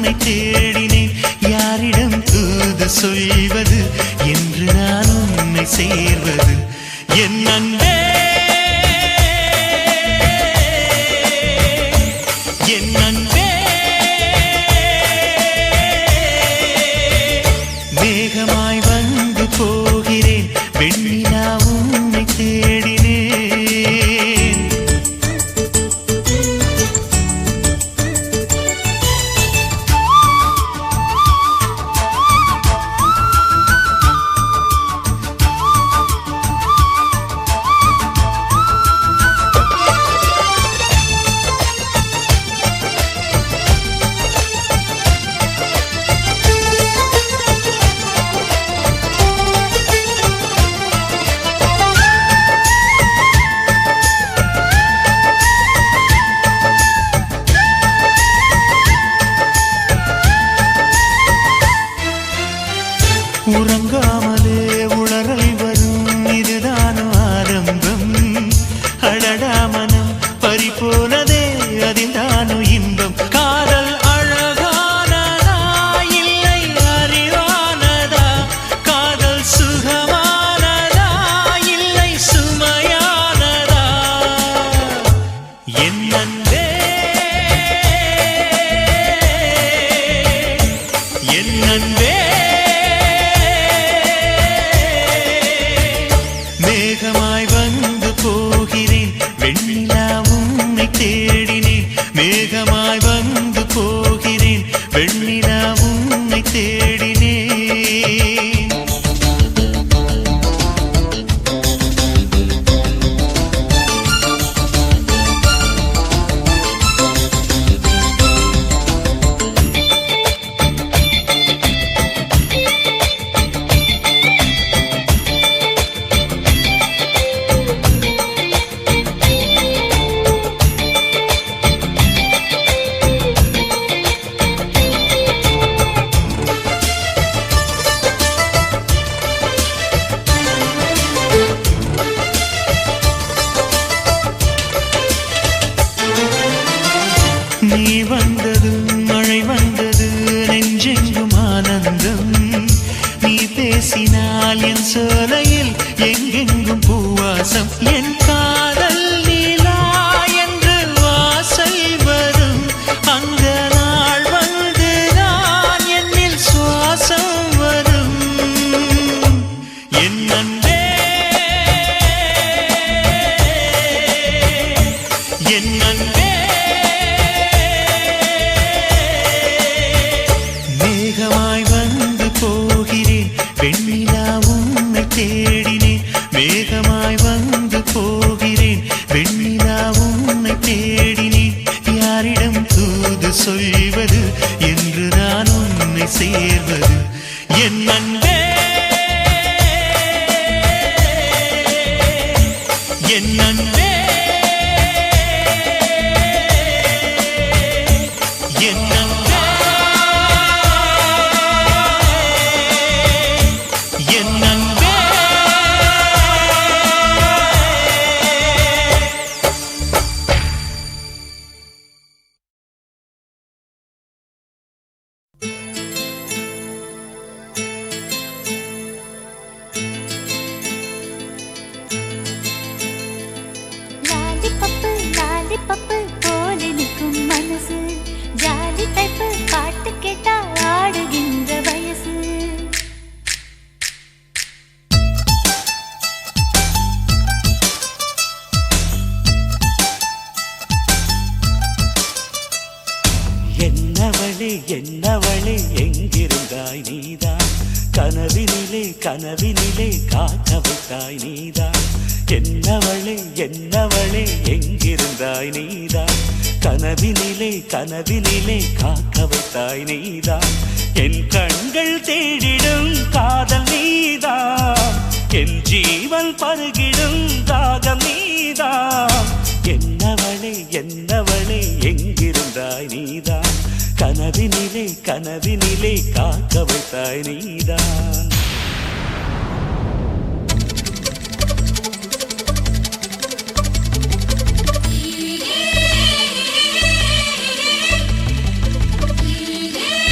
உன்னை தேடினேன். யாரிடம் தூது சொல்வது என்று நான் உன்னை சேர்வது. என் அன்பே என் அன்பே வேகமாய் வந்து போகிறேன். வெண்ணிலா உன்னை தேடினேன். உறங்காமலே உளறல் வரும் இதுதான் ஆரம்பம். அழடா மனம் பறிபோனதே அதில்தானோ இன்பம். காதல் அழகானதா இல்லை அறிவானதா? காதல் சுகமானதா இல்லை சுமையானதா? என் அன்பே என் அன்பே மேகமாய் வந்து போகிறேன். வெண்ணிலா உன்னை தேடினேன். மேகமாய் வந்து போகிறேன். வெண்ணிலா உன்னை தேடினேன். நீ வந்தது மழை வந்தது நெஞ்செங்கும் ஆனந்தம். நீ பேசினால் என் சோலையில் எங்கெங்கும் பூவாசம். என் காதல் நீலா என்று வாசல் வரும். அந்த நாள் வந்துதான் என்னில் சுவாசம் வரும். என் அன்பே என் அன்பே மேகமாய் வந்து போகிறேன். வெண்ணிலா உன்னை தேடினேன். மேகமாய் வந்து போகிறேன். வெண்ணிலா உன்னை தேடினேன். யாரிடம் தூது சொல்வது என்று நான் உன்னை சேர்வது. என் அன்பே என் அன்பே என் அன்பே என் அன்பே லாலிபப்பு போல நிற்கும் மனசு. ஜாலி டைப்பு பாட்டு கேட்டா ஆடுகின்ற வயசு. என்னவளே என்னவளே எங்கிருந்தாய் நீதான்? கனவினிலே கனவினிலே காக்க வைத்தாய் நீதான். என்னவளே என்னவளே எங்கிருந்தாய் நீதான்? கனவினிலே கனவினிலே காக்க வைத்தாய் நீதான். என் கண்கள் தேடிடும் காதல் நீதான். என் ஜீவன் பருகிடும் தாகம் நீதான். என்னவளே என்னவளே எங்கிருந்தாய் நீதான்? கனவினிலே கனவினிலே காக்க வைத்தாய் நீதான். Yeah.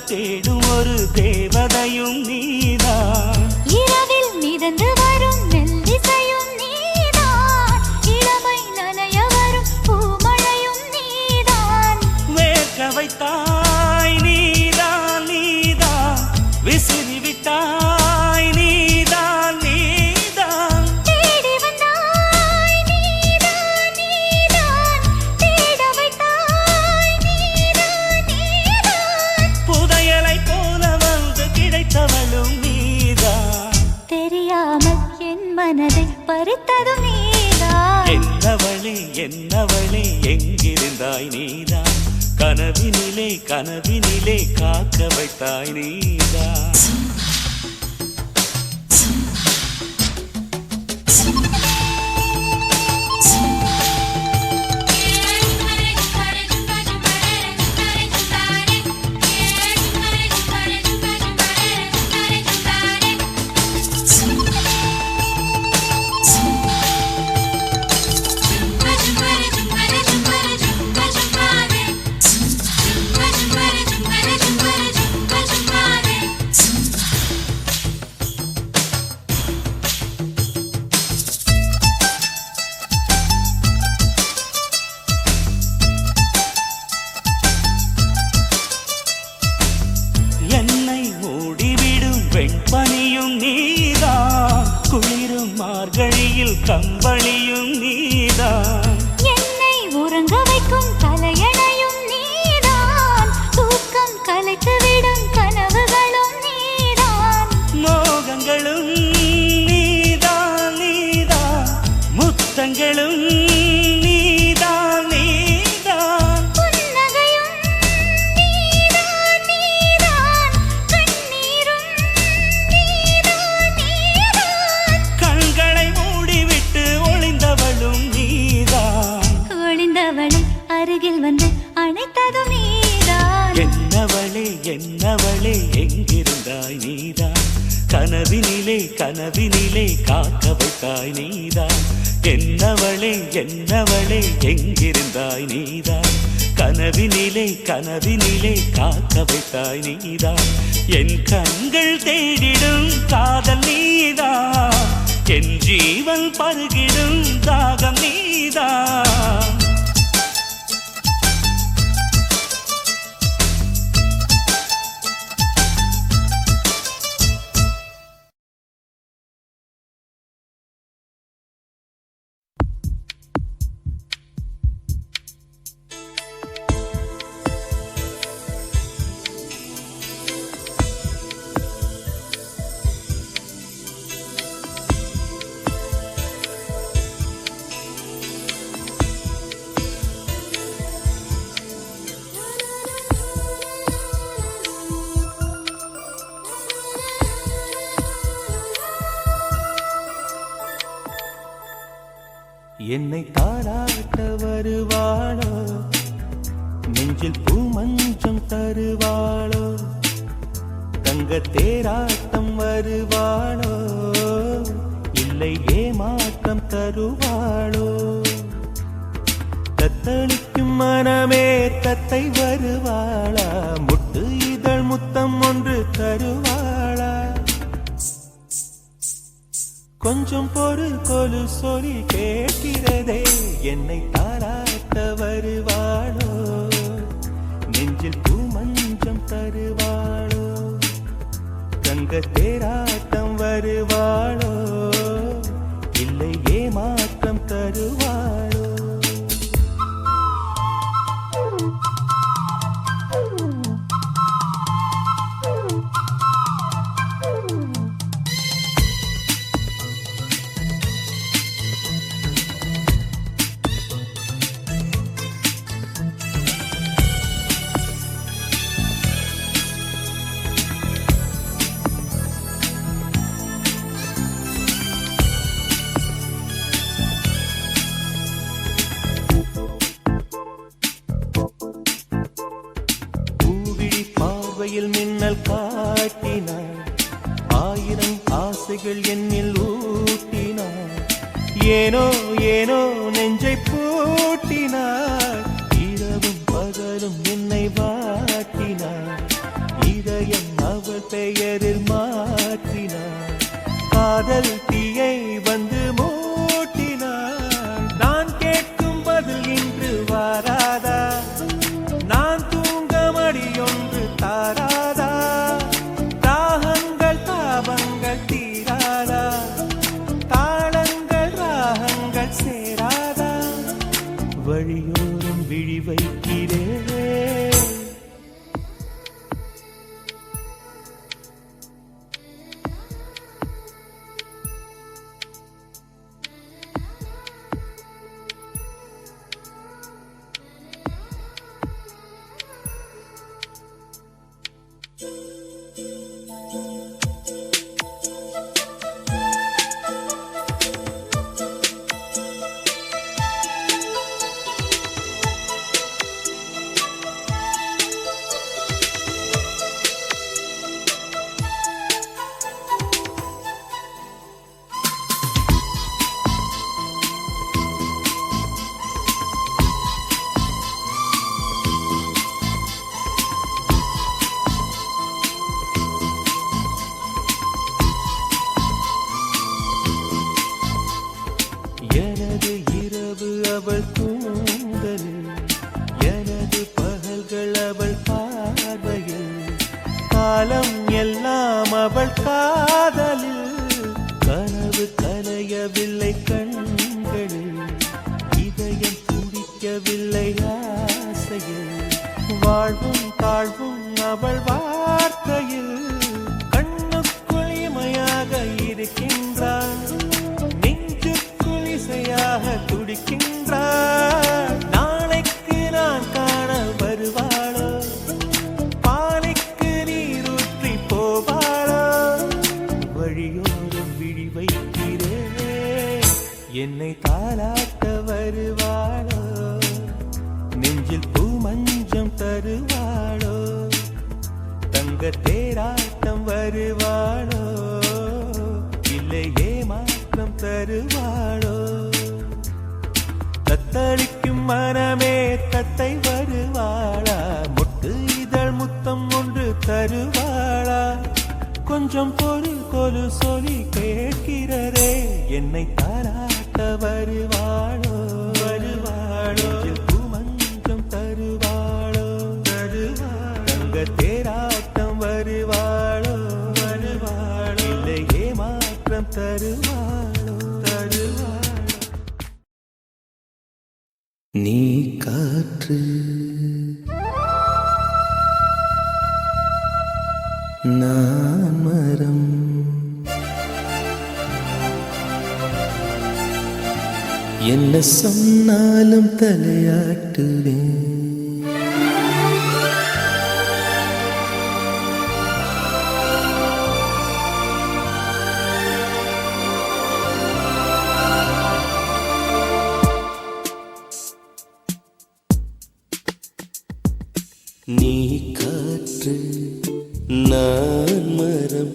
தேடும் ஒரு தேவதையும் நீதான். இரவில் மிதந்து வரும் மெல்லிசையும் நீதான். இளமை நனைய வரும் பூமழையும் நீதான். வேர்க்க வைத்தாய் நீதான் நீதான், விசிறி விட்டாய் நீதான் நீதான். தேடி வந்தாய் நீதான் நீதான், தேட வைத்தாய் நீதான் நீதான். புதையலை போல வந்து கிடைத்தவளும் நீதான். தெரியாமல் என் மனதை பறித்ததும் நீதான். என்னவளே எங்கிருந்தாய் நீதான். கனவினிலே கனவினிலே காக்க வைத்தாய் நீதான். என்னை மூடிவிடும் வெண்பனியும் நீதான். குளிரும் மார்கழியில் கம்பளியும் நீதான். என்னை உறங்க வைக்கும் தலையணையும் நீதான். தூக்கம் கலைத்துவிடும் கனவுகளும் நீதான். மோகங்களும் நீதான் நீதான், முத்தங்களும் நீதான் நீதான். புன்னகையும் நீதான் நீதான், கண்ணீரும் நீதான் நீதான். கண்களை மூடிவிட்டு ஒளிந்தவளும் நீதான். ஒளிந்தவளை அருகில் வந்து அணைத்ததும் நீதான். என்னவளே எங்கிருந்தாய் நீதான். கனவினிலே கனவினிலே காக்க வைத்தாய் நீதான். என்னவளே எங்கிருந்தாய் நீதான். கனவினிலே கனவினிலே காக்க வைத்தாய் நீதான். என் கண்கள் தேடிடும் காதல் நீதான். என் ஜீவன் பருகிடும் தாகம் நீதான். என்னை தாராட்ட வருவாளோ, நெஞ்சில் பூமஞ்சம் தருவாளோ, தங்க தேராட்டம் வருவாளோ, இல்லை ஏமாற்றம் தருவாளோ. தத்தளிக்கும் மனமே தத்தை வருவாளா, முட்டு இதழ் முத்தம் ஒன்று தருவாளா. கொஞ்சம் பொருள் கொலு சொல்லி கேட்கிறதே, என்னை தாராட்ட வருவாளோ, நெஞ்சில் பூமஞ்சம் தருவாளோ, தங்க தேராட்டம் வருவாளோ, இல்லை ஏமாற்றம் தருவாளோ. மின்னல் காட்டினாள், ஆயிரம் ஆசைகள் என்னில் ஊட்டினாள். ஏனோ ஏனோ நெஞ்சை பூட்டினாள், இரவும் பகலும் என்னை வாட்டினாள். எனது இரவு அவள் கூந்தலில், எனது பகல்கள் அவள் பார்வையில், காலம் எல்லாம் அவள் காதலில், கனவு கலையவில்லை கண்களில், இதயம் துடிக்கவில்லை ஆசையில், வாழ்வும் தாழ்வும் அவள் வார்த்தையில், கண்ணுக்குள் இமையாக இருக்கின்றாள், நெஞ்சுக்குள் இசையாக துடிக்கின்றாள். நாளைக்கு நான் காண வருவாளோ, பாலைக்கு நீரூற்றி போவாளோ, வழியோடும் விழி வைக்கிறேன், என்னை தாலாட்ட வருவாளோ, நெஞ்சில் பூ மஞ்சம் தருவாளோ, தங்க தேராட்டம் வருவாளோ, இல்லை ஏமாற்றம் தருவாளோ, தத்தளிக்கும் மனமே தத்தை வருவாளா, முட்டு இதழ் முத்தம் ஒன்று தருவாளா, கொஞ்சம் பொருள் கொலு சொல்லி கேட்கிறதே, என்னை தாராட்ட வருவாளோ வருவாளோ, பூமஞ்சம் தருவாளோ தருவாளோ, தங்க தேராட்டம் வருவாளோ வருவாளோ, இல்லை ஏமாற்றம் தருவாளோ தருவாளோ. நீ காற்று நான் மரம், என்ன சொன்னாலும் தலையாட்டுவேன், நீ காற்று நான் மரம்,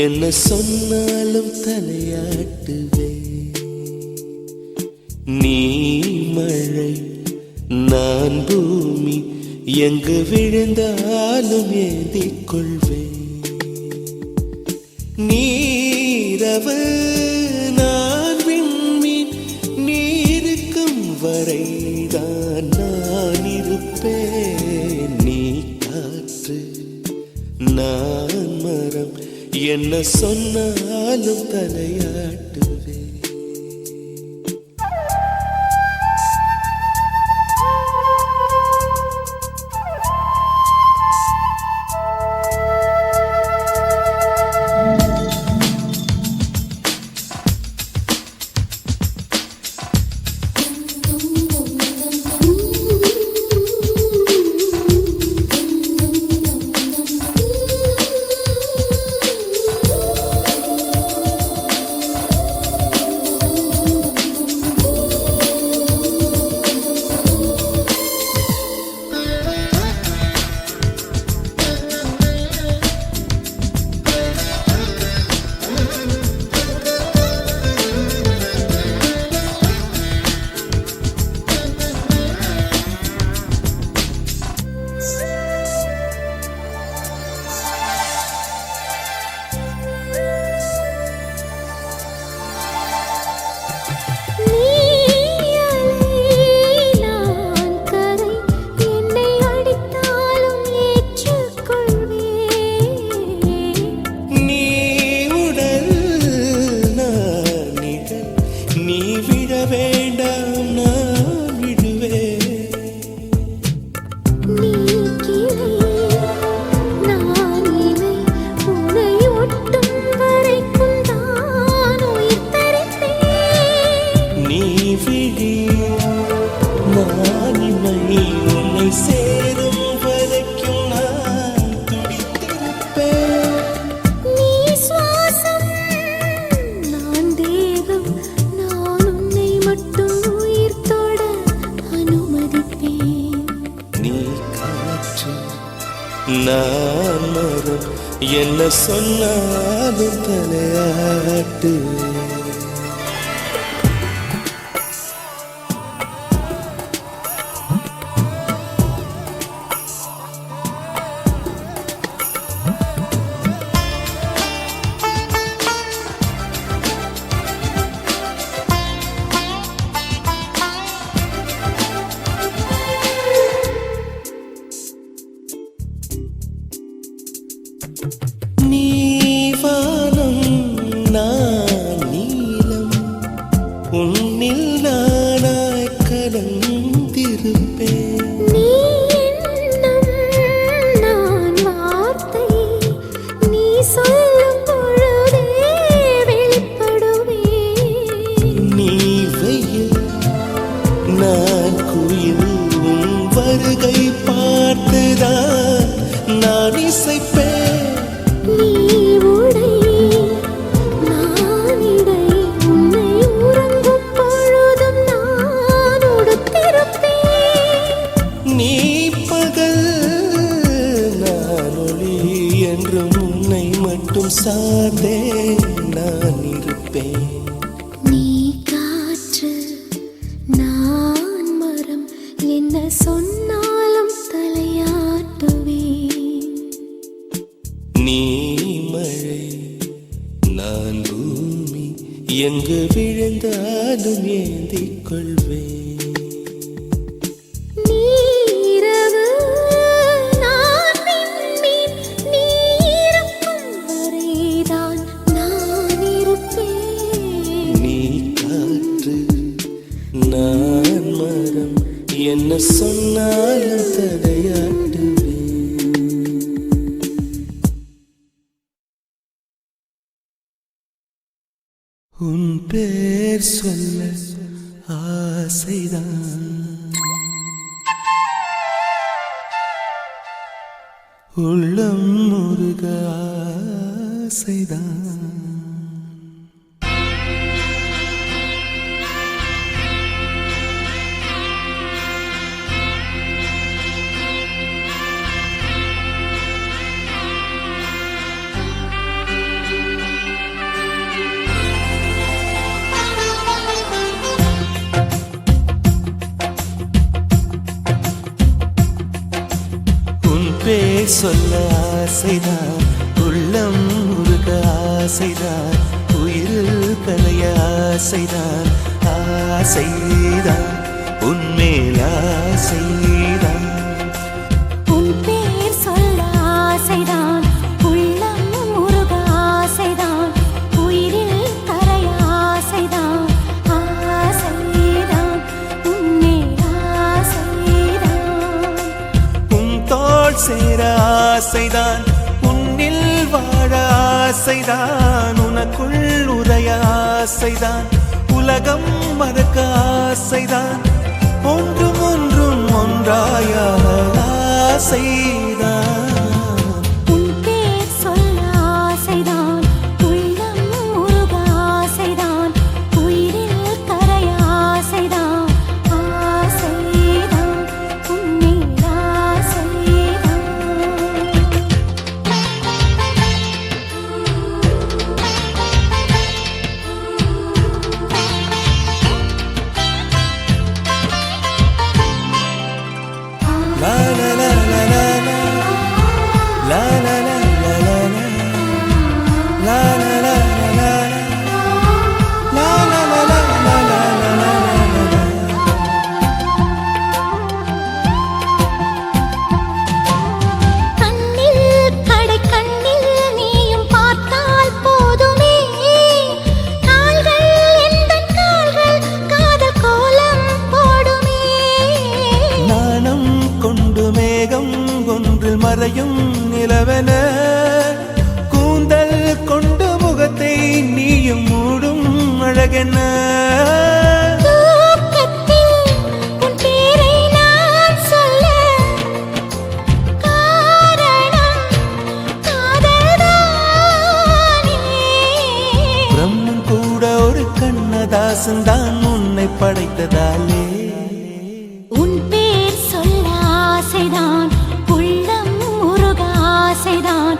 என்ன சொன்னாலும் தலையாட்டுவேன், நீ மழை நான் பூமி, எங்கு விழுந்தாலும் ஏந்திக் கொள்வேன், நீரவு நான் விண்மீன், நீருக்கும் வரைதான் நான் இருப்பேன், நீ காற்று நான் மரம், என்ன சொன்னாலும் தலையாட்டுவேன். நான் மரம் என்ன சொன்னாலும் தலையாட்டு. உன்னில் நானாய் கலந்திருப்பேன். நீ எண்ணம் நான் வார்த்தை நீ சொல்லும் பொழுதே வெளிப்படுவேன். நீ வெயில் நான் குயில் உன் வருகை பார்த்துதான் நான் இசைப்பேன். நீ உடை நான் இடை உன்னை உறங்கும் பொழுதும் நான் உடுத்திருப்பேன். நீ பகல் நான் ஒளி என்றும் உன்னை மட்டும் சார்ந்தே நான் இருப்பேன். நீ காற்று நான் மரம் என்ன சொன்னாலும் தலையாட்டுவேன். நீ மழை நான் பூமி எங்கு விழுந்தாலும் ஏந்திக் கொள்வேன். நீரவு நான் விண்மீன் நீ இருக்கும் வரைதான் நான் இருப்பேன். நீ காற்று நான் மரம் என்ன சொன்னாலும் தடையாட்டுவேன். உன் பேர் சொல்ல ஆசைதான், உள்ளம் முருக ஆசைதான். பேர் சொல்ல ஆசைதான், உள்ளம் முருக ஆசைதான், உயிரில் கலைய ஆசைதான். ஆசைதான் உன்மேல் ஆசைதான். உன் பேர் சொல்ல ஆசைதான், உள்ளம் முருக ஆசைதான், உயிரில் கரைய ஆசைதான். ஆசைதான் உன்மேல் ஆசைதான். உன் தோள் சேர ஆசைதான், உன்னில் வாழ ஆசைதான், உனக்குள் உதய ஆசைதான், உலகம் மறக்க ஆசைதான், ஒன்றும் ஒன்றும் ஒன்றாய ஆசைதான். உன் பேர் சொல்ல ஆசைதான், உள்ளம் முருக ஆசைதான், உயிரில் கரைய ஆசைதான். ஆசைதான் உன்மேல் ஆசைதான். La la la la la la, la la la la la la, la la la la la la, la la la la la la la. கண்ணில் கடை கண்ணில் நீயும் பார்த்தால் போதுமே, கால்கள் எந்தன் கால்கள் காதல் கோலம் போடுமே. நாணம் கொண்டு மேகம் ஒன்றில் மறையும் நிலவென, கூந்தல் கொண்டு முகத்தை நீயும் மூடும் அழகென. தூக்கத்தில் உன் பேரை நான் சொல்ல காரணம் காதல்தானே. பிரம்மன் கூட ஒரு கண்ணதாசன் தான் உன்னை படைத்ததாலே. உன் பேர் சொல்ல ஆசைதான், உள்ளம் முருக ஆசைதான்,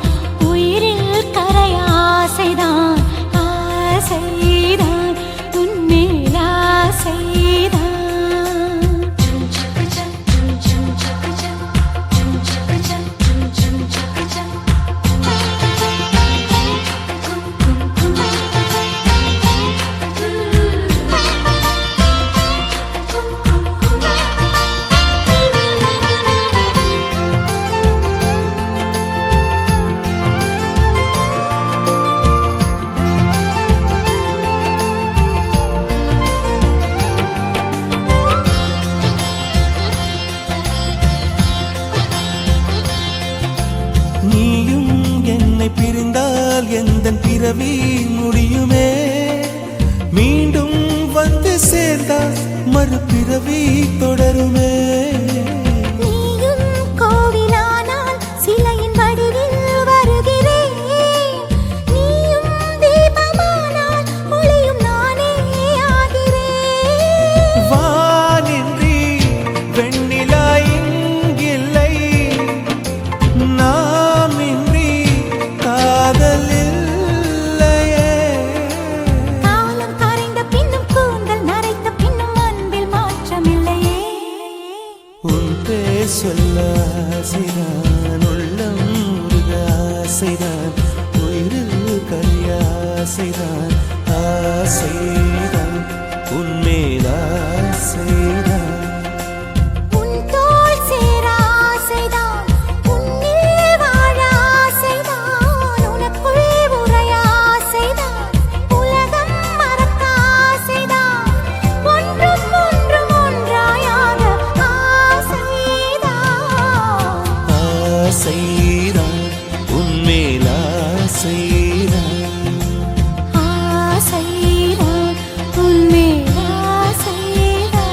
உயிரில் கரைய ஆசைதான். ஆசைதான் உன்மேல் ஆசைதான். பிறவி முடியுமே மீண்டும் வந்து சேர்ந்தா மறுபிறவி தொடருமே நீயும் கோவிலானால் சிலையின் வடிவில் வருகிறேன் நீயும் தீபமானால் ஒளியும் நானே ஆகிறேன் வானின்றி வெண்ணிலா இங்கில்லை நாமின்றி காதல் இல்லையே காலம் கரைந்த பின்னும் கூந்தல் நரைத்த பின்னும் அன்பில் மாற்றமில்லையே உன் பேர் சொல்ல ஆசைதான் உள்ளம் முருக ஆசைதான் உயிரில் கரிய ஆசைதான் ஆசைதான் உன்மேல் ஆசைதான் உன் தோள் சேர ஆசைதான் உன்னில் வாழ ஆசைதான் உனக்குள் உறைய ஆசைதான் உலகம் மறக்க ஆசைதான் ஒன்றும் ஒன்றும் ஒன்றாயாக ஆசைதான் ஆசைதான் உன்மேல் ஆசைதான் ஆசைதான் உன்மேல் ஆசைதான்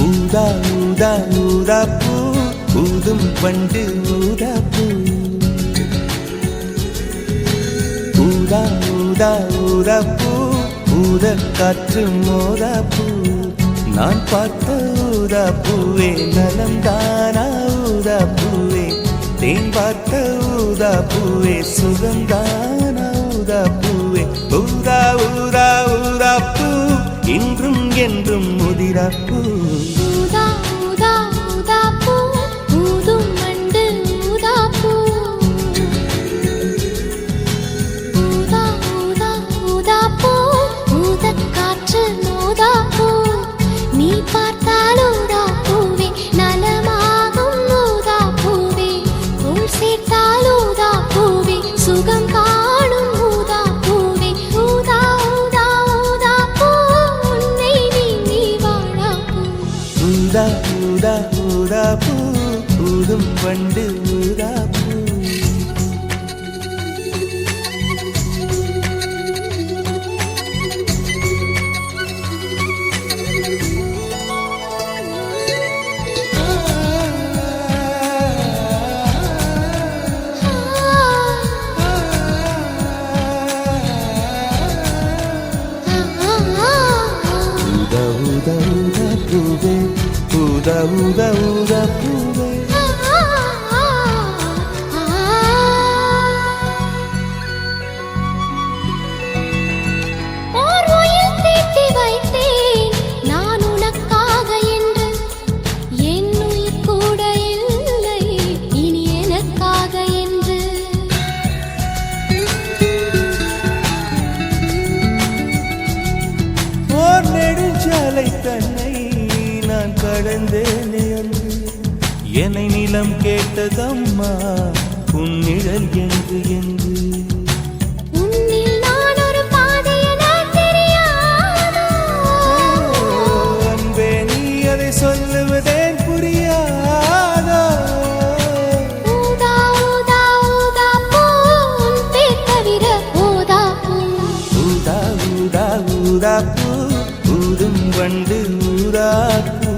ஊதா ஊதா ஊதா பூ ஊதும் வண்டு ஊதா பூ ஊதா ஊதா ஊதா பூ ஊத காற்று மோதா பூ நான் பார்த்த ஊதா பூவே நலம்தானா ஊதா பூவே தேன் பார்த்த ஊதா பூவே சுகம்தானா ஊதா பூவே ஊதா ஊதா ஊதா பூ இன்றும் என்றும் முதிரா பூ ஊதா ஊதா ஊதா பூ ஊதும் வண்டு ஊதா பூ ஊதா ஊதா ஊதா பூ ஊதக் காற்று மோதா பூ நீ பார்த்தால் ஊதா பூவே நலமாகும் ஊதா பூவே உள் சேர்த்தால் ஊதா பூவே சுகம் காணும் ஊதா பூவே ஊதா ஊதா ஊதா பூ உன்னை நீ வாழா பூ ஊதா ஊதா ஊதா பூ ஊதும் வண்டு ஊதா பூ ஊதா ஊதா ஊதா பூவே ஊதா ஊதா ஊதா பூவே ஓர் உயிர் தீட்டி வைத்தேன் நான் உனக்காக என்று என் உயிர் கூட இல்லை இனி எனக்காக என்று ஓர் நெடுஞ்சாலை தன்னை நான் கடந்தேனே அன்று என்னை நிலம் கேட்டதம்மா உன் நிழல் என்று என்று உன்னில் நான் ஒரு பாதை என தெரியாதோ அன்பே நீ அதை சொல்லுவதேன் புரியாதோ ஊதா ஊதா ஊதா பூ உன் பேர் தவிர ஊதா பூ ஊதாப்பூ.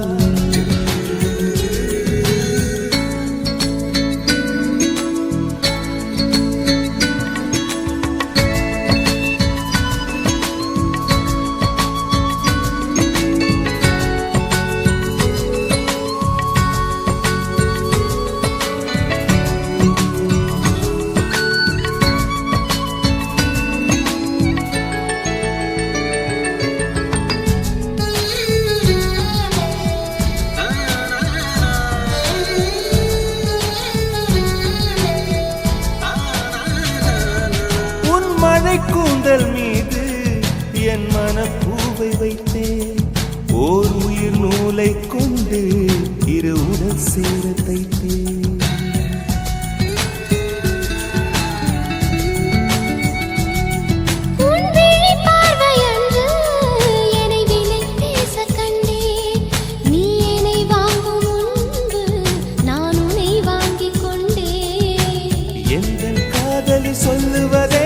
கூந்தல் மீது என் மனப்பூவை வைத்தேன். ஓர் உயிர் நூலை கொண்டு இரு உடல் சேர தைத்தேன். எந்தன் காதலி சொல்லுவதே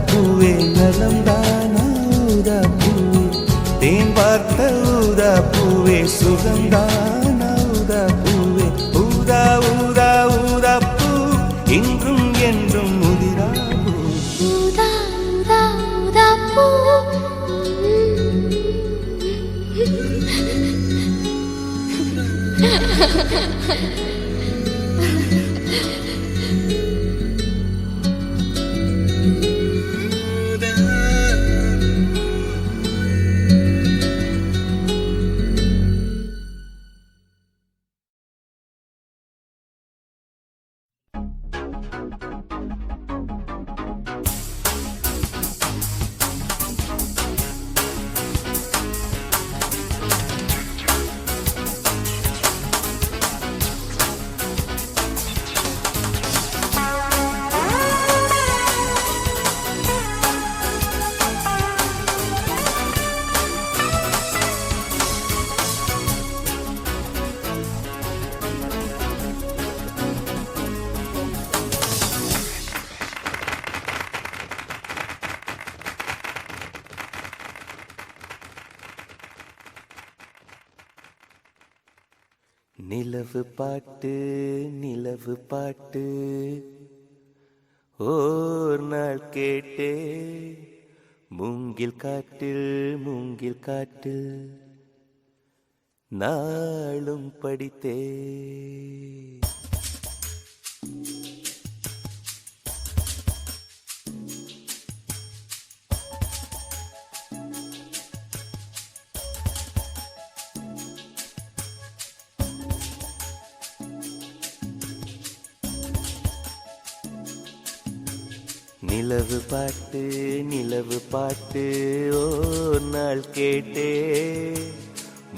பூவே நலம்தானா ஊதா பூவே தேன் பார்த்த ஊதா பூவே சுகம்தானா ஊதா பூவே ஊதா ஊதா ஊதா பூ இன்றும் என்றும் முதிரா பூ ஊதா ஊதா ஊதா பூ. நிலவு பாட்டு நிலவு பாட்டு ஓர் நாள் கேட்டே மூங்கில் காட்டில் நாளும் படித்தே. நிலவு பாட்டு ஓர் நாள் கேட்டே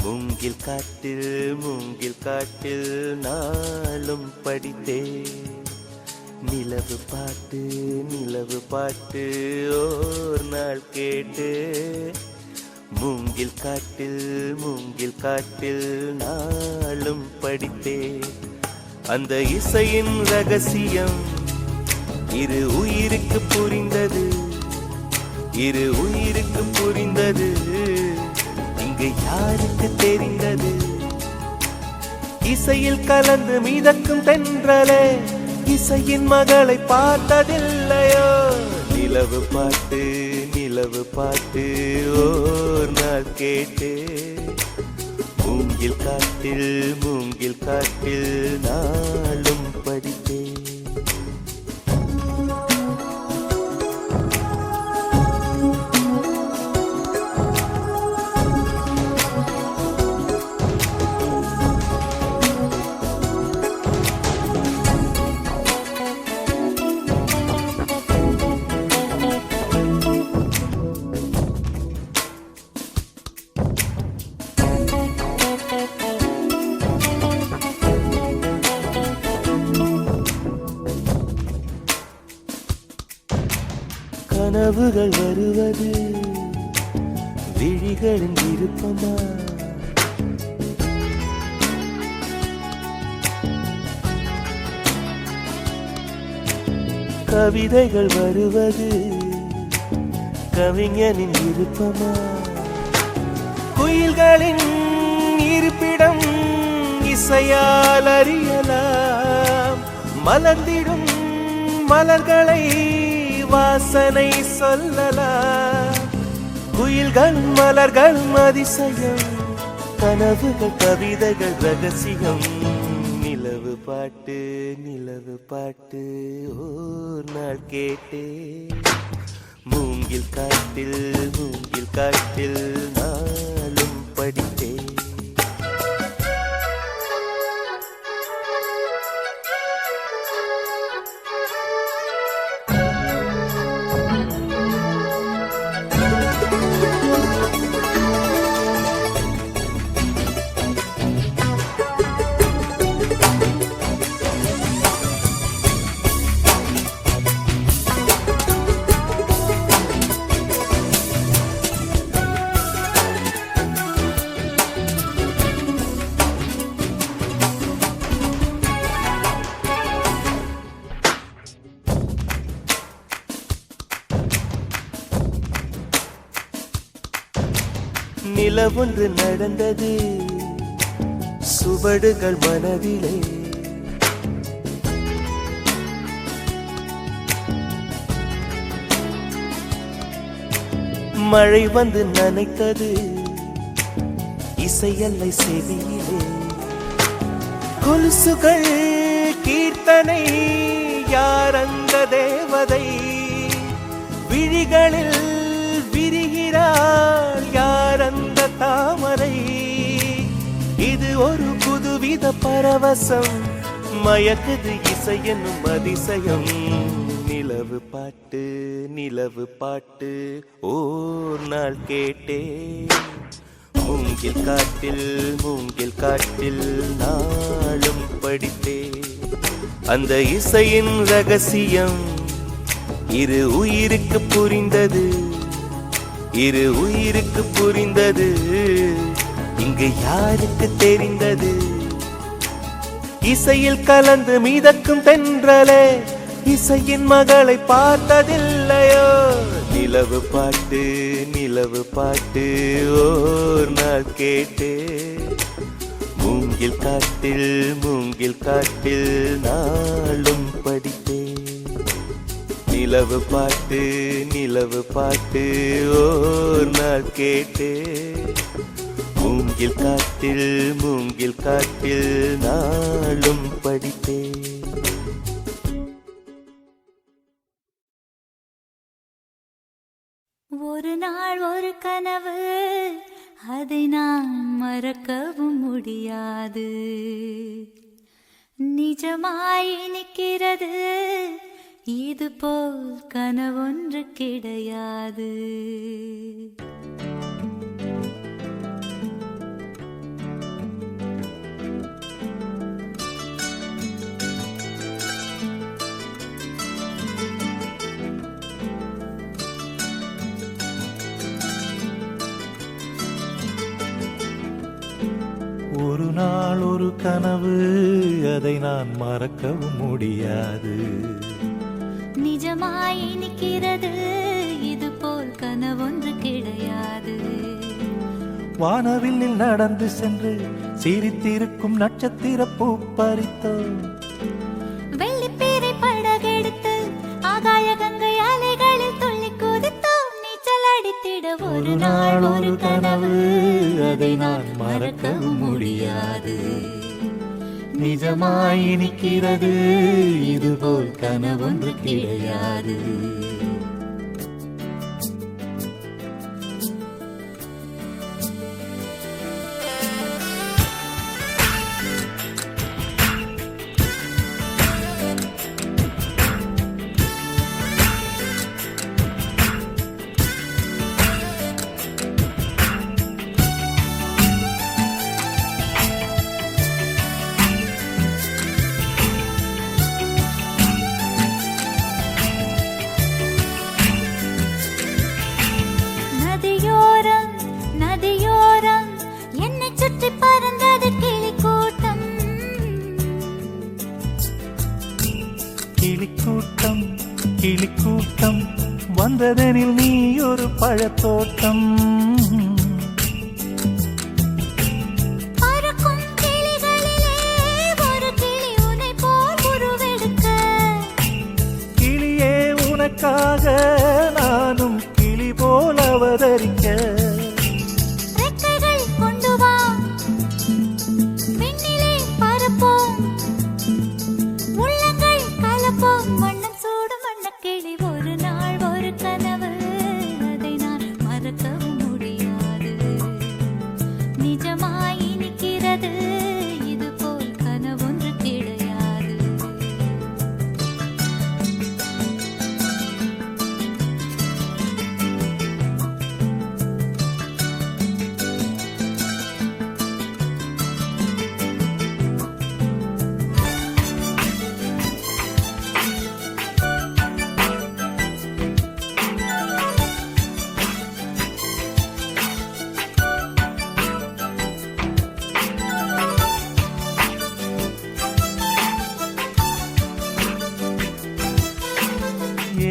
மூங்கில் காட்டில் நாளும் படித்தே. நிலவு பாட்டு ஓர் நாள் கேட்டே மூங்கில் காட்டில் நாளும் படித்தே. அந்த இசையின் ரகசியம் இரு உயிருக்கு புரிந்தது இங்கு யாருக்கு தெரிந்தது. இசையில் கலந்து மிதக்கும் தென்றலே இசையின் மகளை பார்த்ததில்லையோ. நிலவு பாட்டு ஓர் நாள் கேட்டு மூங்கில் காட்டில் நாளும் படித்தே. கனவுகள் வருவது விழிகளின் விருப்பமா? கவிதைகள் வருவது கவிஞனின் விருப்பமா? குயில்களின் இருப்பிடம் இசையால் அறியலாம். மலர்ந்திடும் மலர்களை வாசனை சொல்லலாம். குயில்களும் மலர்களும் அதிசயம், கனவுகள் கவிதைகள் ரகசியம். நிலவு பாட்டு நிலவு பாட்டு ஓர் நாள் கேட்டே, மூங்கில் காட்டில் நாளும் படித்தே. நிலவொன்று நடந்தது சுவடுகள் மனதிலே. மழை வந்து நனைத்தது இசையல்லை செவியிலே. கொலுசுகள் கீர்த்தனை, யார் அந்த தேவதை? விழிகளில் விரிகிறாள் யார் அந்த தாமரை? இது ஒரு புதுவித பரவசம், மயக்குது இசை என்னும் அதிசயம். நிலவு பாட்டு ஓர் நாள் கேட்டே, மூங்கில் காட்டில் நாளும் படித்தே. அந்த இசையின் ரகசியம் இரு உயிருக்கு புரிந்தது, இங்கு யாருக்கு தெரிந்தது? இசையில் கலந்து மிதக்கும் தென்றலே, இசையின் மகளை பார்த்ததில்லையோ? நிலவு பாட்டு ஓர் நாள் கேட்டே, மூங்கில் காட்டில் நாளும் படித்தே. நிலவு பாட்டு ஓர் நாள் கேட்டே, மூங்கில் காட்டில் நாளும் படித்தே. ஒரு நாள் ஒரு கனவு, அதை நான் மறக்கவும் முடியாது. நிஜமாய் நிற்கிறது, இது போல் கனவொன்று கிடையாது. ஒரு நாள் ஒரு கனவு, அதை நான் மறக்கவும் முடியாது. நிஜமாய் நிற்கிறது, இது போல் கனவொன்று கிடையாது. வானவில்லில் நடந்து சென்று சிரித்திருக்கும் நட்சத்திர பூ பறித்தோம். வெள்ளிப்பீரை படகெடுத்து ஆகாய கங்கை அலைகளில் துள்ளி குதித்தோம். நீச்சல் அடித்திட ஒரு நாள் ஒரு கனவு, அதை நான் மறக்கவும் முடியாது. நிஜமாய் நிற்கிறது, இதுபோல் கனவொன்று கிடையாது. வந்ததெனில் நீ ஒரு பழத்தோட்டம். பறக்கும் கிளிகளிலே ஒரு கிளி உன்னை போல் உருவெடுக்க. கிளியே உனக்காக நானும் கிளி போல் அவதரிக்க. ரெக்கைகள் கொண்டு வா, விண்ணிலே பறப்போம், உள்ளங்கள் கலப்போம். வண்ணம் சூடும் வண்ணக்கிளி, ஒரு நாள் ஒரு கனவு, அதை நான் மறக்கவும் முடியாது. நிஜமாய் இனிக்கிறது, இது போல் கனவொன்று கிடையாது.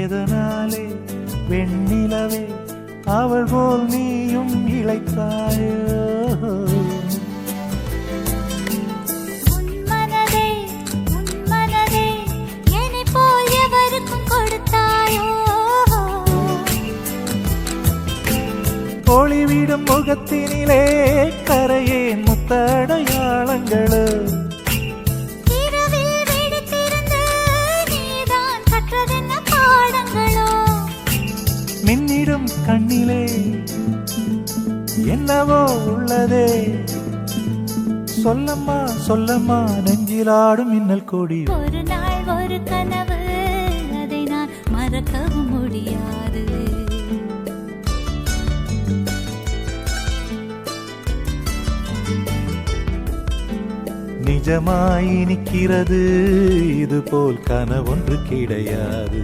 எதனாலே வெண்ணிலவே அவள் போல் நீயும் இளைத்தாயோ? உன் மனதே என்னைப் போல் எவருக்கும் கொடுத்தாயோ? ஒளிவிடும் முகத்தினிலே கரையேன் முத்தடையாளங்களோ? இரவில் விழித்திருந்து நீதான் கற்றதென்ன பாடங்களோ? மின்னிடும் கண்ணிலே என்னவோ உள்ளதே. சொல்லம்மா சொல்லம்மா நெஞ்சிலாடும் மின்னல் கொடி. ஒரு நாள் ஒரு கனவு, அதை நான் மறக்கவும் முடியாது. நிஜமாய் நிற்கிறது, இது போல் கனவொன்று கிடையாது.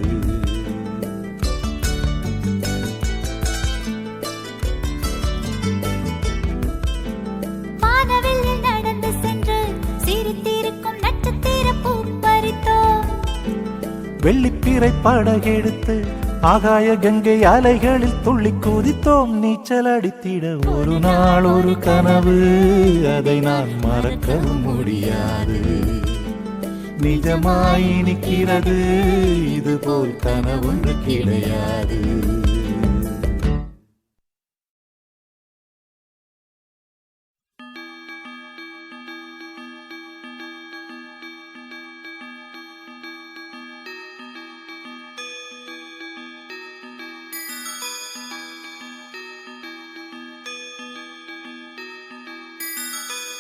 வானவெளியில் நடந்து சென்று சிரித்திருக்கும் நட்சத்திர பூ பறித்தோம். வெள்ளிப்பிறை படகெடுத்து ஆகாய கங்கை அலைகளில் துள்ளி குதித்தோம். நீச்சல் அடித்திட ஒரு நாள் ஒரு கனவு, அதை நான் மறக்கவும் முடியாது. நிஜமாய் நிற்கிறது, இது போல் கனவொன்று கிடையாது.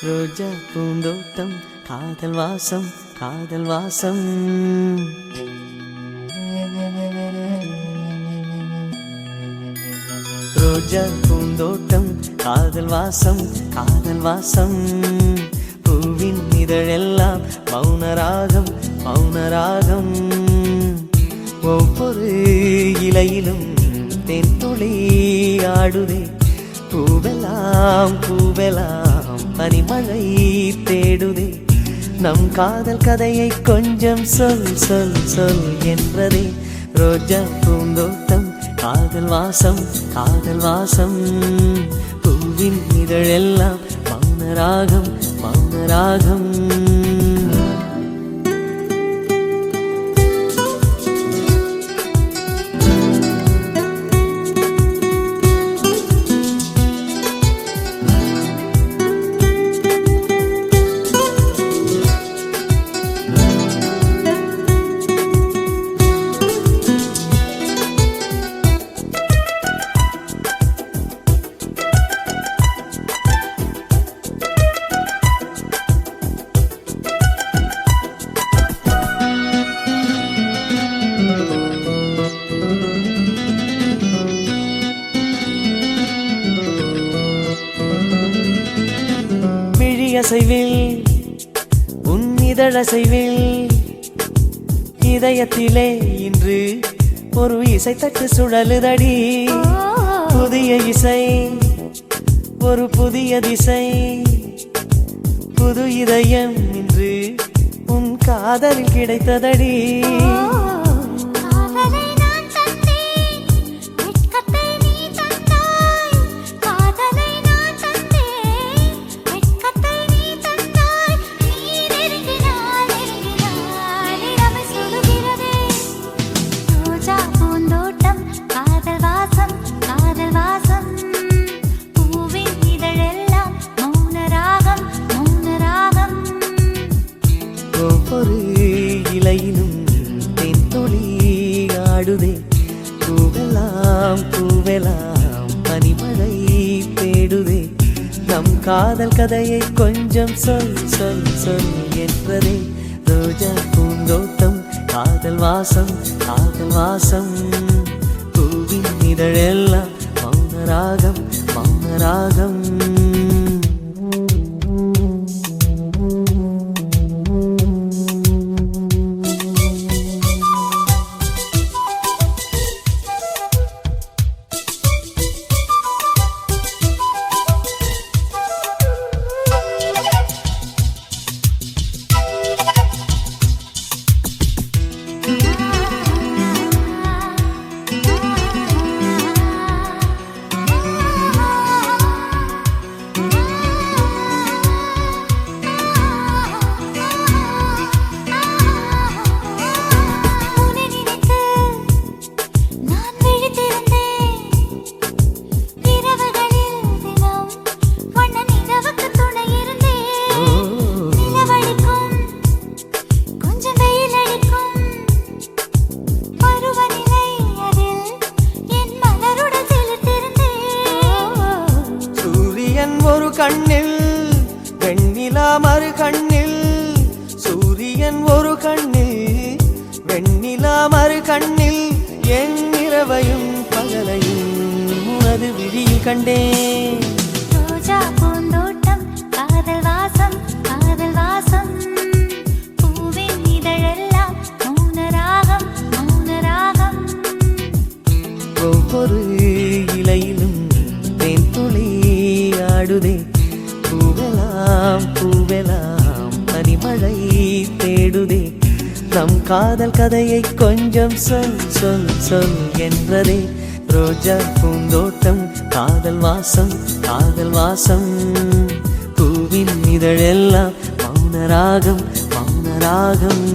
ரோஜா பூந்தோட்டம், காதல் வாசம், காதல் வாசம். ரோஜா பூந்தோட்டம், காதல் வாசம், காதல் வாசம். பூவின் இதழெல்லாம் மௌனராகம், மௌனராகம். ஒவ்வொரு இலையிலும் தென்துளி ஆடுதே. பூவெல்லாம் பூவெல்லாம் பனிமழை தேடுதே. நம் காதல் கதையை கொஞ்சம் சொல் சொல் சொல் என்றதே. ரோஜா பூந்தோட்டம், காதல் வாசம், காதல் வாசம். பூவின் இதழெல்லாம் மௌனராகம், மௌனராகம். அசைவில் உன் இதழசைவில் இதயத்திலே இன்று ஒரு இசைத்தட்டு சுழலுதடி. புதிய இசை, ஒரு புதிய திசை, புது இதயம் இன்று உன் காதலில் கிடைத்ததடி. காதலை நான் தந்தேன், ஆடுதே பூவெல்லாம் பூவெல்லாம் பனிமழை தேடுதே நம் காதல் கதையை கொஞ்சம் சொல் சொல் சொல் என்றதே ரோஜா பூந்தோட்டம் காதல் வாசம் காதல் வாசம் பூவின் இதழெல்லாம் மௌனராகம் மௌனராகம் ஒரு கண்ணில் வெண்ணிலா மறு கண்ணில் சூரியன் ஒரு கண்ணில் வெண்ணிலா மறு கண்ணில் என் இரவையும் பகலையும் உனது விழியில் கண்டேன் ரோஜா பூந்தோட்டம் காதல் வாசம் காதல் வாசம் பூவின் இதழெல்லாம் மௌனராகம் மௌனராகம் ஒவ்வொரு இலையிலும் தேன் துளி ஆடுதே பூவெல்லாம் பூவெல்லாம் பனிமழை தேடுதே நம் காதல் கதையை கொஞ்சம் சொல் சொல் சொல் என்றதே ரோஜா பூந்தோட்டம் காதல் வாசம் காதல் வாசம் பூவின் இதழெல்லாம் மௌனராகம் மௌனராகம்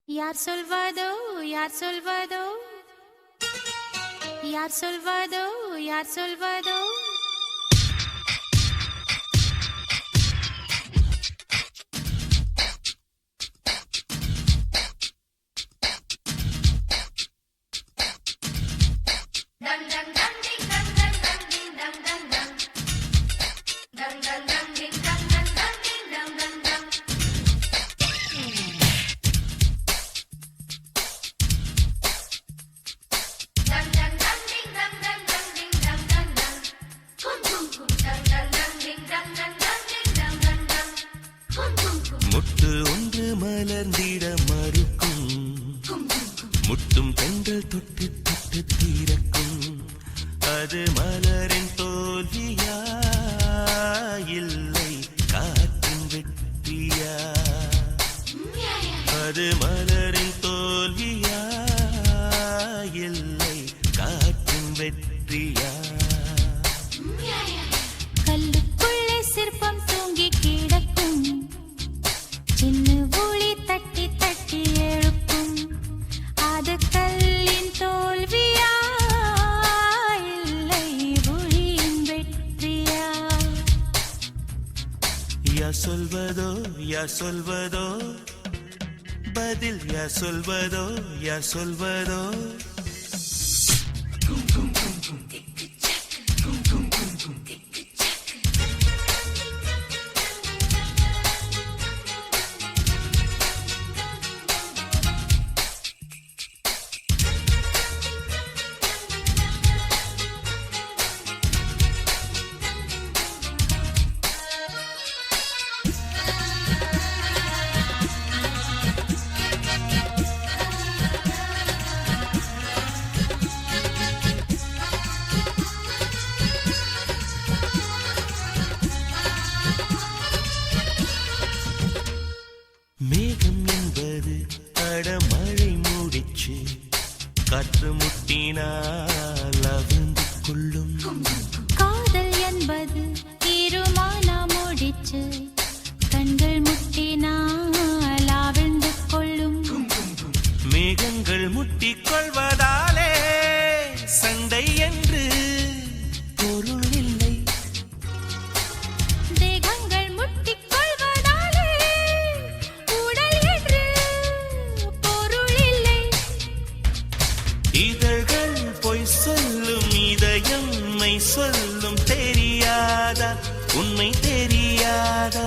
யார் சொல்வதோ யார் சொல்வதோ யார் சொல்வதோ யார் சொல்வதோ முட்டு ஒன்று மலர்ந்திட மறுக்கும் முட்டும் பெண்கள் தொட்டு தொட்டு தீரக்கும் அது மலரின் தோல்வியா இல்லை காற்றின் வெற்றியா அது மலரின் தோல்வியா இல்லை காற்றின் வெற்றியா கல்லுக்குள்ளே சிற்பம் தூங்கி கிடக்கும் சின்ன ஒளி தட்டி தட்டி எழுப்பும் அது கல்லின் தோல்வியா இல்லை ஒளியின் வெற்றியா யா சொல்வதோ யா சொல்வதோ பதில் யா சொல்வதோ யா சொல்வதோ உண்மை தெரியாதா?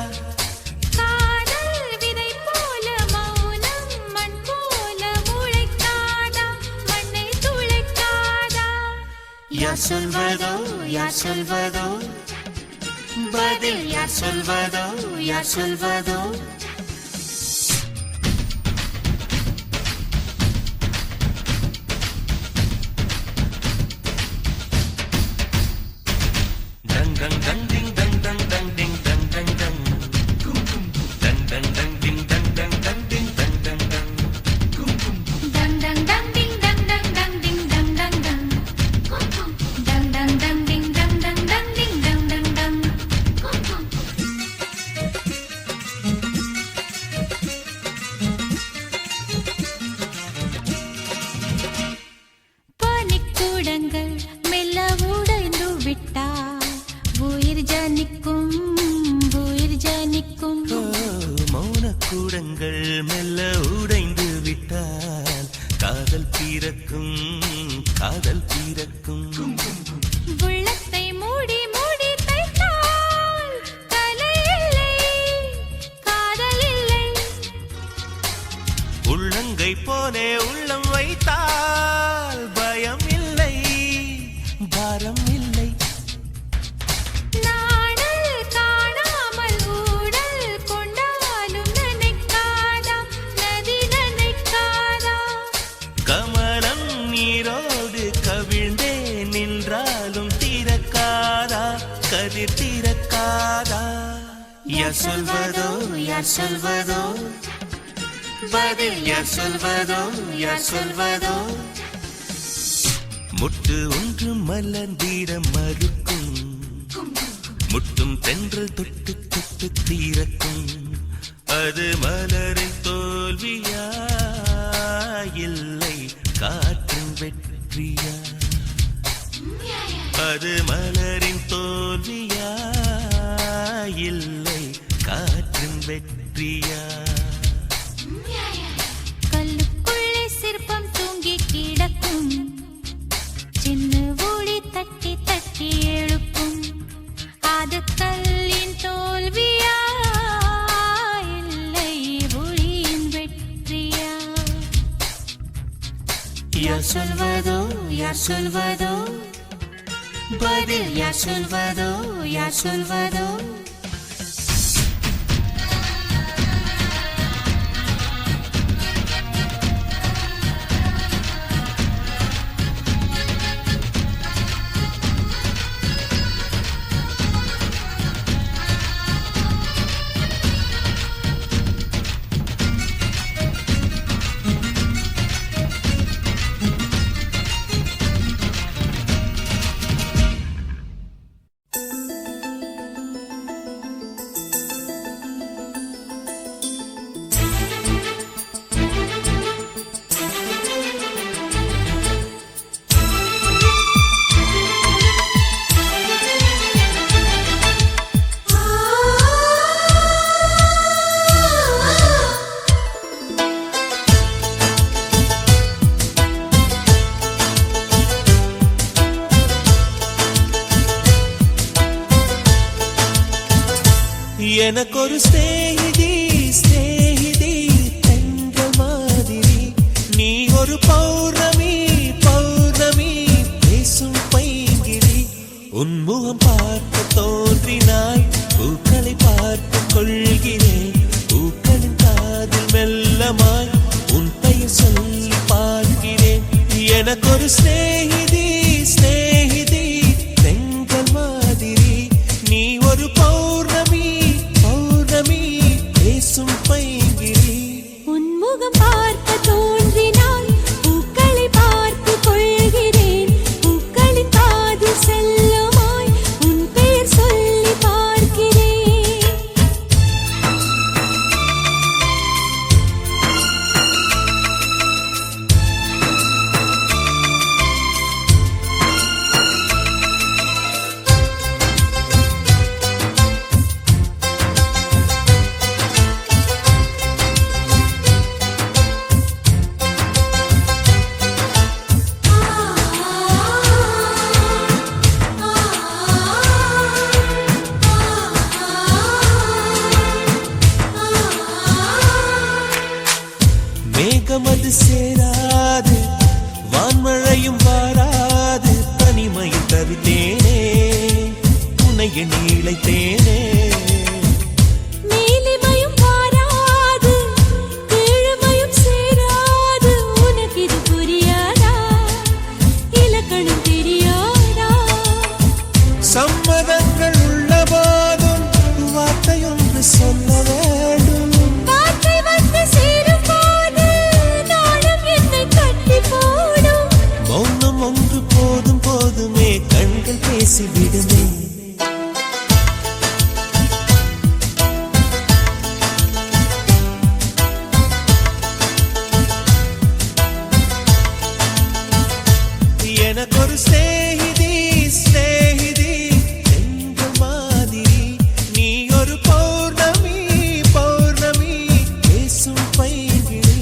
காதல் விதை போல மௌனம் மண் போல முளைக்காதா, மண்ணை துளைக்காதா? யார் சொல்வதோ யார் சொல்வதோ, பதில் யார் சொல்வதோ யார் சொல்வதோ? Dang dang dang ding dang dang dang ding dang dang dang. Dang dang dang ding dang dang dang ding dang dang dang. Dang dang dang ding dang dang dang ding dang dang dang. Dang dang dang ding dang dang dang ding dang dang dang. பனிக்கூடங்கள் மெல்ல உடைந்து விட்டால் உயிர் ஜனிக்கும், உயிர் ஜனிக்கும். மௌனக்கூடங்கள் மெல்ல உடைந்து விட்டால் காதல் பிறக்கும், காதல் பிறக்கும். உள்ளத்தை மூடி மூடி தைத்தால் கலை இல்லை, காதல் இல்லை. உள்ளங்கை போலே உள்ளம் வைத்தால் பயம் இல்லை, பாரம் இல்லை. நாடல் காணாமல் ஊடல் கொண்டாலும் நினைக்காதா, நதி நினைக்காதா? கமலம் நீரோடு கவிழ்ந்தே நின்றாலும் திறக்காதா, கதிர் திறக்காதா? யார் சொல்வதோ யார் சொல்வதோ, பதில் யார் சொல்வதோ யார் சொல்வதோ? முட்டு ஒன்று மலர்ந்திட மறுக்கும், முட்டும் தென்றல் தொட்டு தொட்டு தீரக்கும். அது மலரின் தோல்வியா, இல்லை காற்றின் வெற்றியா? அது மலரின் தோல்வியா, இல்லை காற்றின் வெற்றியா? கல்லுக்குள்ளே சிற்பம் தூங்கி கிடக்கும், சின்ன ஒளி தட்டி தட்டி எழுப்பும். அது கல்லின் தோல்வியா, இல்லை ஒளியின் வெற்றியா? யார் சொல்வதோ யார் சொல்வதோ, பதில் யார் சொல்வதோ யார் சொல்வதோ? எனக்கொரு ஸ்நேகிதி ஸ்நேகிதி தென்றல் மாதிரி, நீ ஒரு பௌர்ணமி பௌர்ணமி பேசும் பைங்கிரி. உன்முகம் பார்க்க தோன்றினாய், பூக்களை பார்த்து கொள்கிறேன். பூக்களின் காதில் மெல்லமாய் உன் பெயர் சொல்லி பார்க்கிறேன். எனக்கொரு ஸ்நேகிதி ஸ்நேகிதி தென்றல் மாதிரி, நீ ஒரு பௌர்ணமி பௌர்ணமி பேசும் பைங்கிரி. உன்முகம் பார்க்க தோன்றினாய், பூக்களை பார்த்து கொள்கிறேன். பூக்களின் காதில் செல்லுமாய் உன் பெயர் சொல்லி பார்க்கிறேன். என் இழைத்தேனே. மேலிமையும் வாராது கீழ்மையும் சேராது உனக்கு இது புரியாதா இலக்கணம் தெரியாதா சம்மதங்கள் உள்ள போதும் வார்த்தையொன்று சொல்ல வேண்டும். வார்த்தை வந்து சேரும் போது நாளும் என்னை கட்டி போடும் மௌனம் ஒன்று போதும் போதுமே கண்கள் பேசிவிடுமே. எனக்கொரு ஸ்நேகிதி ஸ்நேகிதி என்ற மாதிரி நீ ஒரு பௌர்ணமி பௌர்ணமி பேசும் பைங்கிழி.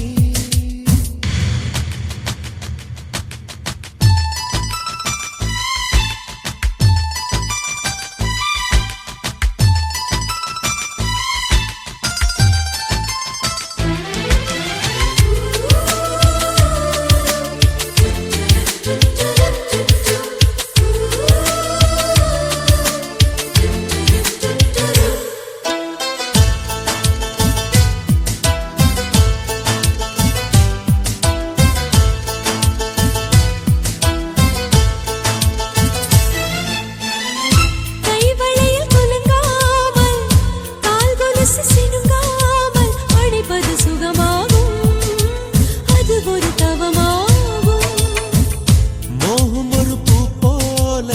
கைவளையில் குலுங்காமல் கால் கொலுசு சினுங்காமல் அணைப்பது சுகமாகும் அது ஒரு தவமாகும் மோகம் ஒரு பூ போல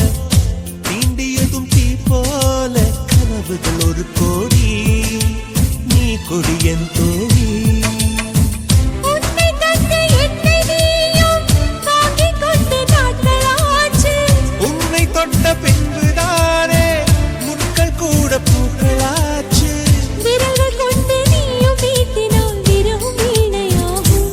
தீண்டியதும் தீ போல கனவுகள் ஒரு கோடி நீ கொடி என் தோழி. உன்னை தந்து என்னை நீயும் வாங்கிக் கொண்டு நாட்களாச்சு உன்னை தொட்ட பின்புதானே முட்கள் கூட பூக்களாச்சு. விரல்கள் கொண்டு நீயும் வீட்டினால் விரவும் வீணையாகும்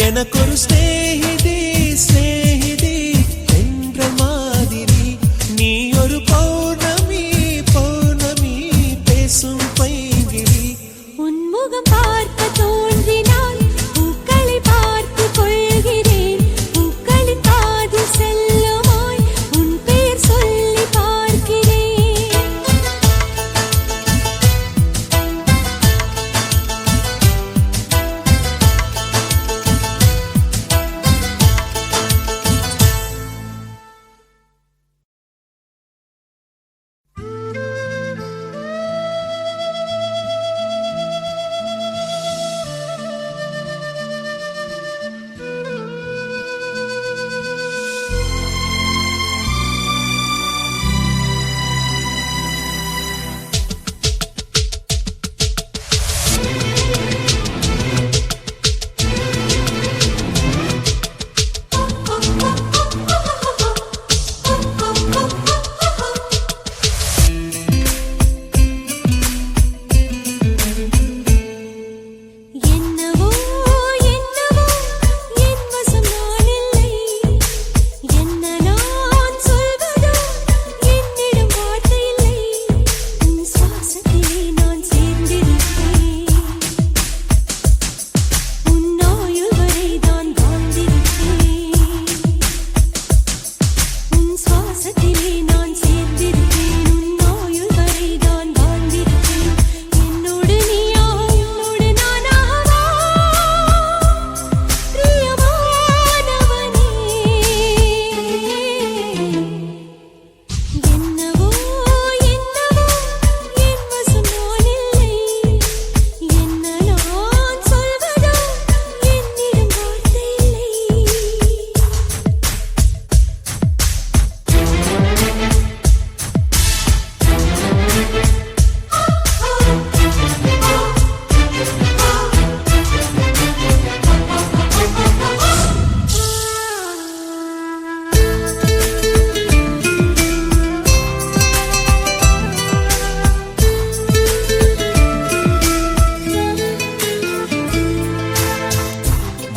எனக்கொரு ஸ்நேகிதி ஸ்நேகிதி என்ற மாதிரி நீ ஒரு பௌர்ணமி பௌர்ணமி பேசும் பைங்கிழி. உன்முகம் பார்க்க தோன்றினால் பூக்களை பார்த்து கொள்கிறேன் பூக்களின் காதில் செல்லுமாய் உன் பெயர் சொல்லி பார்க்கிறேன் என்னவோ என்னவோ என் வசம் நான் இல்லை என்ன நான் சொல்வதோ என்னிடம் வார்த்தை இல்லை உன் சுவாசத்திலே நான் சேர்ந்திருப்பேன் உன் ஆயுள் வரை நான் வாழ்ந்திருப்பேன் உன் சுவாசத்திலே நான் சேர்ந்திருப்பேன் உன் ஆயுள் வரை நான் வாழ்ந்திருப்பேன் என்னோடு நீயா என்னோடு நானாகவா பிரியமானவனே என்னவோ என்னவோ என் வசம் நான் இல்லை என்ன நான் சொல்வதோ என்னிடம் வார்த்தை இல்லை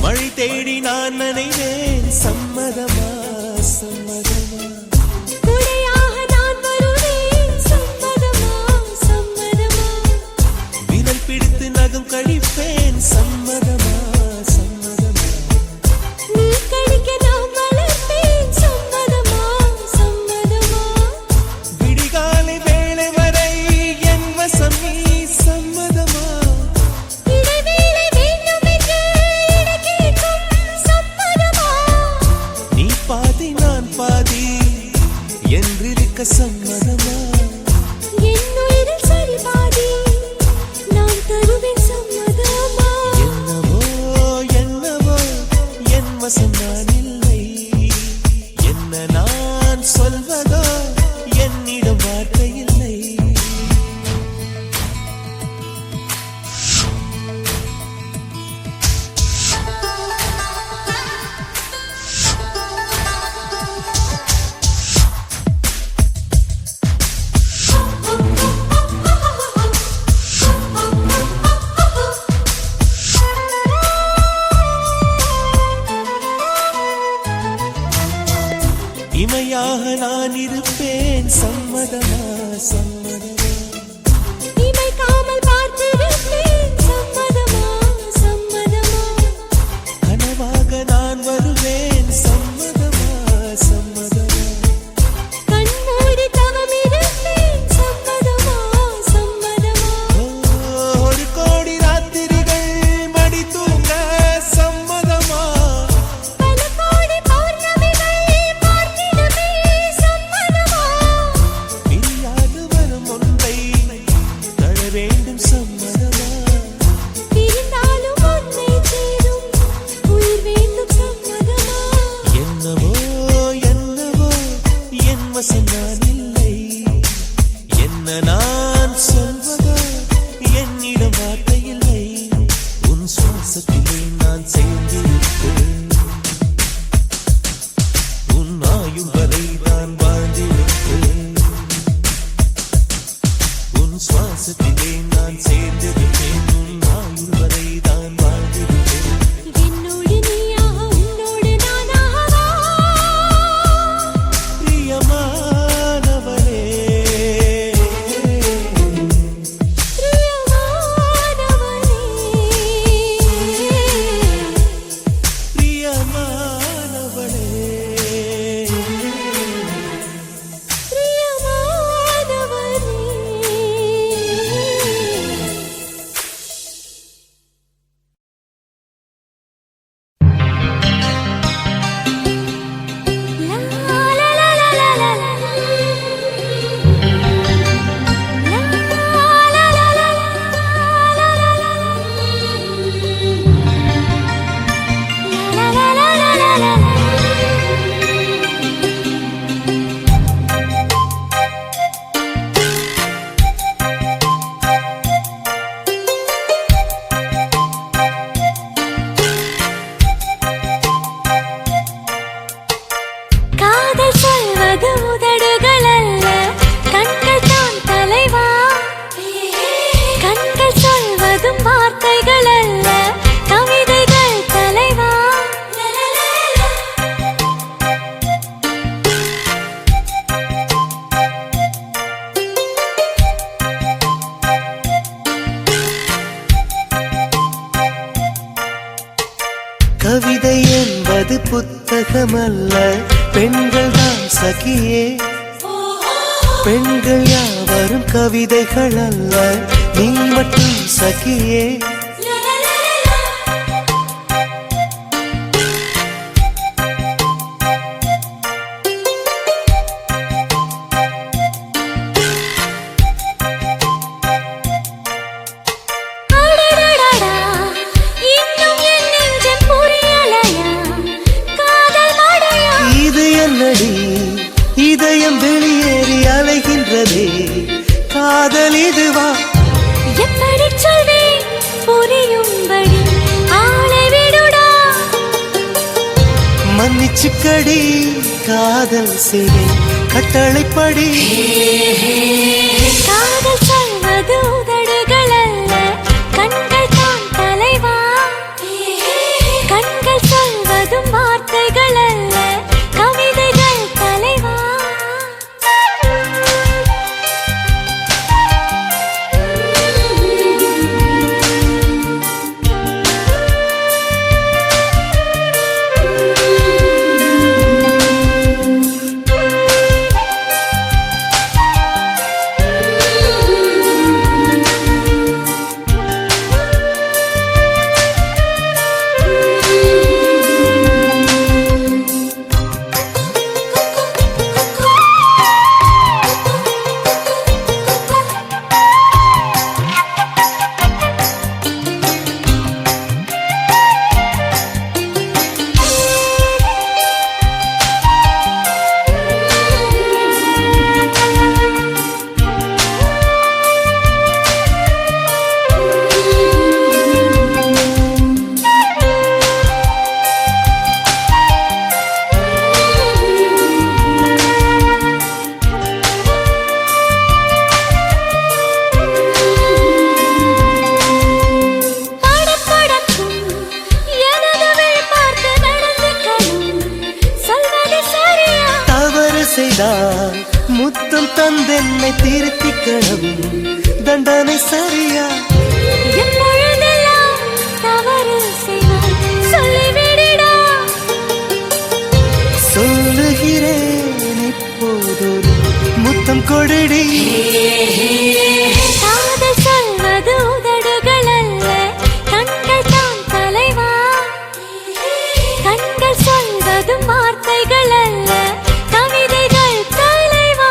மழை தேடி நான் நினைவேன் சம்மதமா சம்மதமா. குடையாக நான் வருவேன் சம்மதமா சம்மதமா விரல் பிடித்து கடித்து நகம் கடிப்பேன் சம்மதமா சம்மதமா நீ கடிக்க நான் வளர்ப்பேன் சம்மதமா சம்மதமா விடிகாலை வேளை வரை என் வசம் நீ சம்மதமா இடைவேளை வேண்டும் என்று இடக்கேட்கும் சம்மதமா நீ பாதி நான் பாதி என்றிருக்க சம்மதமா என் உயிரில் சரி பாதி நான் தருவேன் சம்மதமா என்னவோ என்னவோ என் வசம் நான் இல்லை என்ன நான் சொல்வதோ என்னிடம் வார்த்தை இல்லை இமையாக நான் இருப்பேன் சம்மதமா சம்மதமா இமைக்காமல் பார்த்திருப்பேன் சம்மதமா சம்மதமா கனவாக நான் வருவேன் சம்மதமா சம்மதமா கண்மூடி தவம் இருப்பேன் சம்மதமா சம்மதமா ஒரு கோடி ராத்திரிகள் மடி தூங்க சம்மதமா பல கோடி பௌர்ணமிகள் பார்த்திடுமே சம்மதமா பிரியாது வரும் ஒன்றை தர வேண்டும் சம்மதமா பிரிந்தாலும் உன்னை சேரும் உயிர் வேண்டும் சம்மதமா என்னவோ என்னவோ என் வசம் நான் இல்லை என்ன நான் சொல்வதோ என்னிடம் வார்த்தை இல்லை உன் சுவாசத்திலே நான் சேர்ந்திருப்பேன் உன் ஆயுள் வரை நான் வாழ்ந்திருப்பேன் உன் சுவாசத்திலே நான் சேர்ந்திருப்பேன் உன் ஆயுள் வரை நான் வாழ்ந்திருப்பேன் என்னோடு நீயாக உன்னோடு நானாகவா பிரியமானவளே பிரியமானவனே பிரியமானவளே பிரியமானவனே காதல் சொல்வது உதடுகள் அல்ல கண்கள் தான் தலைவா கண்கள் சொல்வதும் வார்த்தைகள் அல்ல கவிதைகள் தலைவா கவிதை என்பது புத்தகமல்ல பெண்கள் தான் சகியே பெண்கள் யாவரும் கவிதைகள் அல்ல நீ மட்டும் சகியே அடடடடா, இன்னும் என் நெஞ்சம் புரியலையா? காதல் மழையா? இது என்னடி இதயம் வெளியேறி அலைகின்றதே காதல் இதுவா எப்படிச் சொல்வேன் புரியும்படி ஆளை விடுடா. மன்னிச்சுக்கடி காதல் செய்வேன் கட்டளைப்படி காதல் சொல்வது உதடுகள் அல்ல கண்கள் தான் தலைவா கண்கள் சொல்வதும் வார்த்தைகள் அல்ல கவிதைகள் தலைவா சரியா? எப்பொழுதெல்லாம் தவறு செய்வாய் சொல்லிவிடுடா. சொல்லுகிறேன் இப்போதொரு முத்தம் கொடடி. காதல் சொல்வது உதடுகள் அல்ல, கண்கள் தான் தலைவா. கண்கள் சொல்வதும் வார்த்தைகள் அல்ல, கவிதைகள் தலைவா.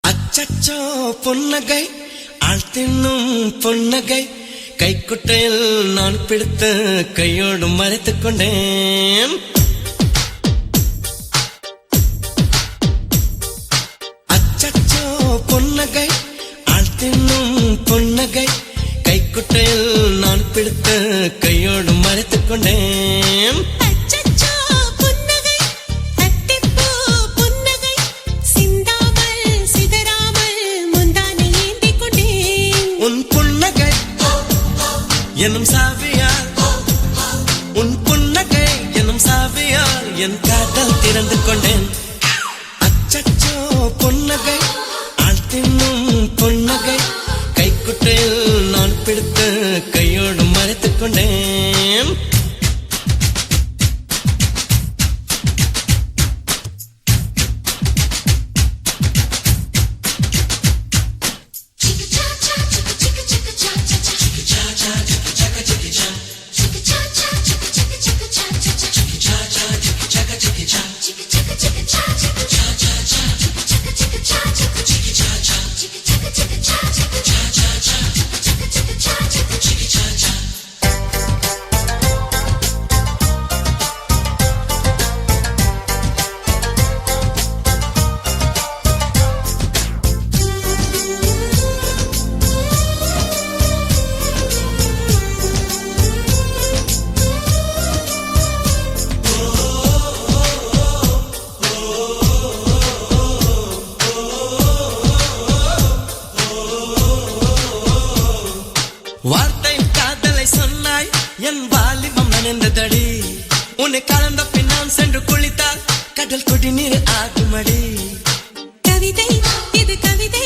அச்சச்சோ பொன்னகை, ஆள் தின்னும் பொன்னகை, கைக்குட்டையில் நான் பிடித்து கையோடு மறைத்துக் கொண்டேன். அச்சச்சோ பொன்னகை, ஆள் தின்னும் பொன்னகை, கைக்குட்டையில் நான் பிடித்து கையோடு மறைத்துக் கொண்டேன். உன் புன்னகை எனும் சாவியால், உன் புன்னகை எனும் சாவியால் என் காதல் திறந்து கொண்டேன். அச்சச்சோ பொன்னகை, ஆள் தின்னும் பொன்னகை, கைக்குட்டையில் நான் பிடித்து கையோடு மறைத்துக் கொண்டேன். வார்த்தை காதலை சொன்னாய், என் வாலிபம் நனைந்ததடி. உன்னை கலந்த பின் நான் சென்று குளித்தால் கடல் குடிநீர் ஆகுமடி. கவிதை இது கவிதை,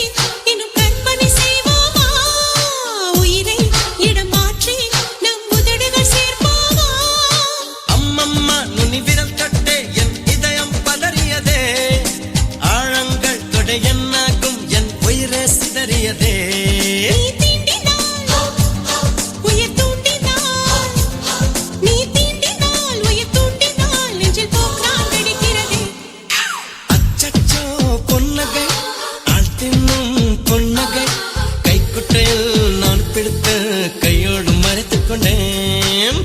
இன்னும் கற்பனை செய்வோமா? உயிரை இடம் மாற்றி நம் உதடுகள் சேர்ப்போமா? அம்மம்மா நுனி விரல் தொட்டே என் இதயம் பதறியதே. ஆழங்கள் தொட என்னாகும் என் உயிரே சிதறியதே. கையோடு மறைத்துக் கொண்டேன்.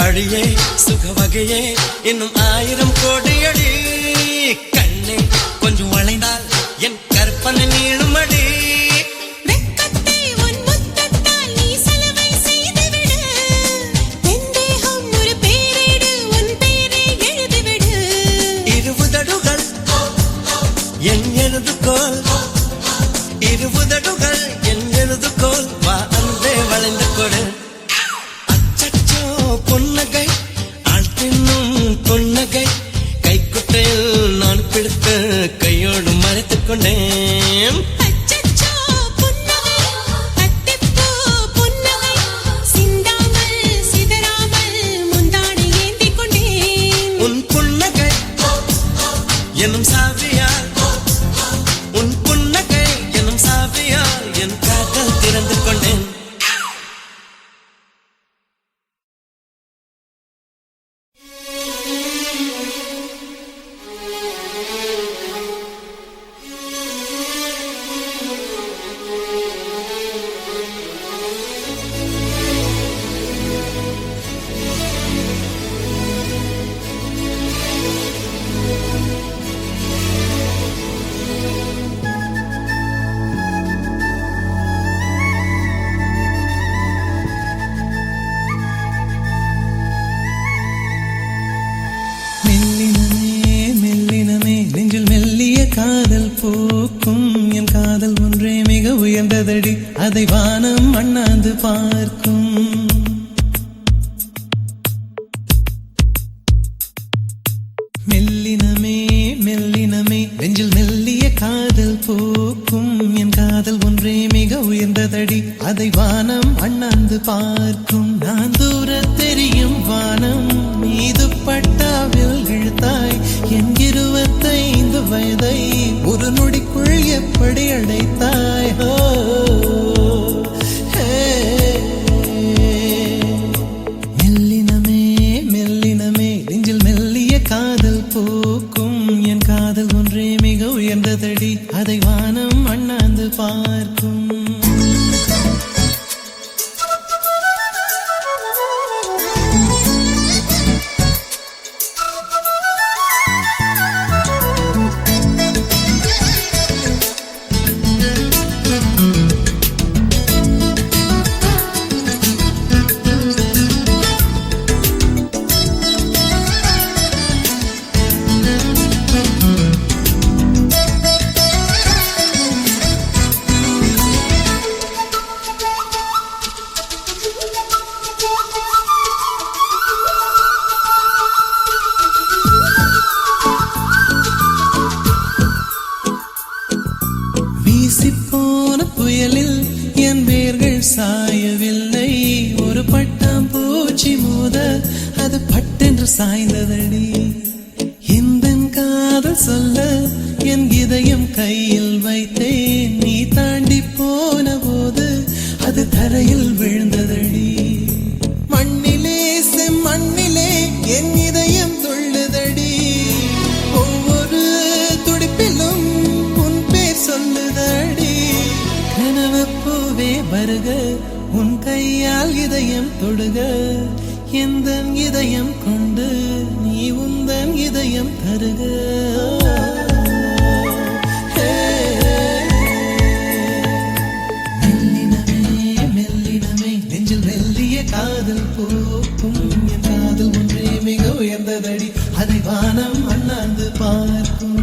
அடியே சுக வகையே இன்னும் 1000 கோடியடி. கண்ணே கொஞ்சம் வளைந்தால் என் கற்பனை நீளுமடி. வெட்கத்தை உன் முத்தத்தால் நீ சலவை செய்துவிடு. தெந்தேகம் ஒரு பேரேடு, உன் பேரை எழுதிவிடு. 20 உதடுகள் என் எழுதுகோள், பூக்கும் என் காதல் ஒன்றே மிக உயர்ந்ததடி அதை வானம் அண்ணாந்து பார்க்கும் மெல்லினமே மெல்லினமே நெஞ்சில் மெல்லிய காதல் பூக்கும் என் காதல் ஒன்றே மிக உயர்ந்ததடி அதை வானம் அண்ணாந்து பார்க்கும் நான் தூர தெரியும் வானம் மீது பட்டாவில் இழுத்தாய் என் 25 வயதை ஒரு நொடிக்குள் எப்படி அடைத்தாய் ஹோ மெல்லினமே மெல்லினமே நெஞ்சில் மெல்லிய காதல் பூக்கும் என் காதல் ஒன்றே மிக உயர்ந்ததடி அதை வானம் அண்ணாந்து பார்க்கும் வீசிப்போன புயலில் என் வேர்கள் சாயவில்லை ஒரு பட்டாம் பூச்சி மோத அது பட்டென்று சாய்ந்ததடி எந்த காதல் சொல்ல என் இதயம் கையில் வைத்தேன் நீ தாண்டி போன போது அது தரையில் விழுந்ததடி மண்ணிலே செம்மண்ணிலே என் இதயம் துள்ளுதடி ஒவ்வொரு துடிப்பிலும் உன் பேர் சொல்லுதடி கனவு பூவே வருக உன் கையால் இதயம் தொடுக எந்த இதயம் கொண்டு நீ உந்தன் இதயம் தருக மெல்லினமே மெல்லினமே நெஞ்சில் மெல்லிய காதல் பூக்கும் என் காதல் ஒன்றே மிக உயர்ந்ததடி அதை வானம் அண்ணாந்து பார்க்கும்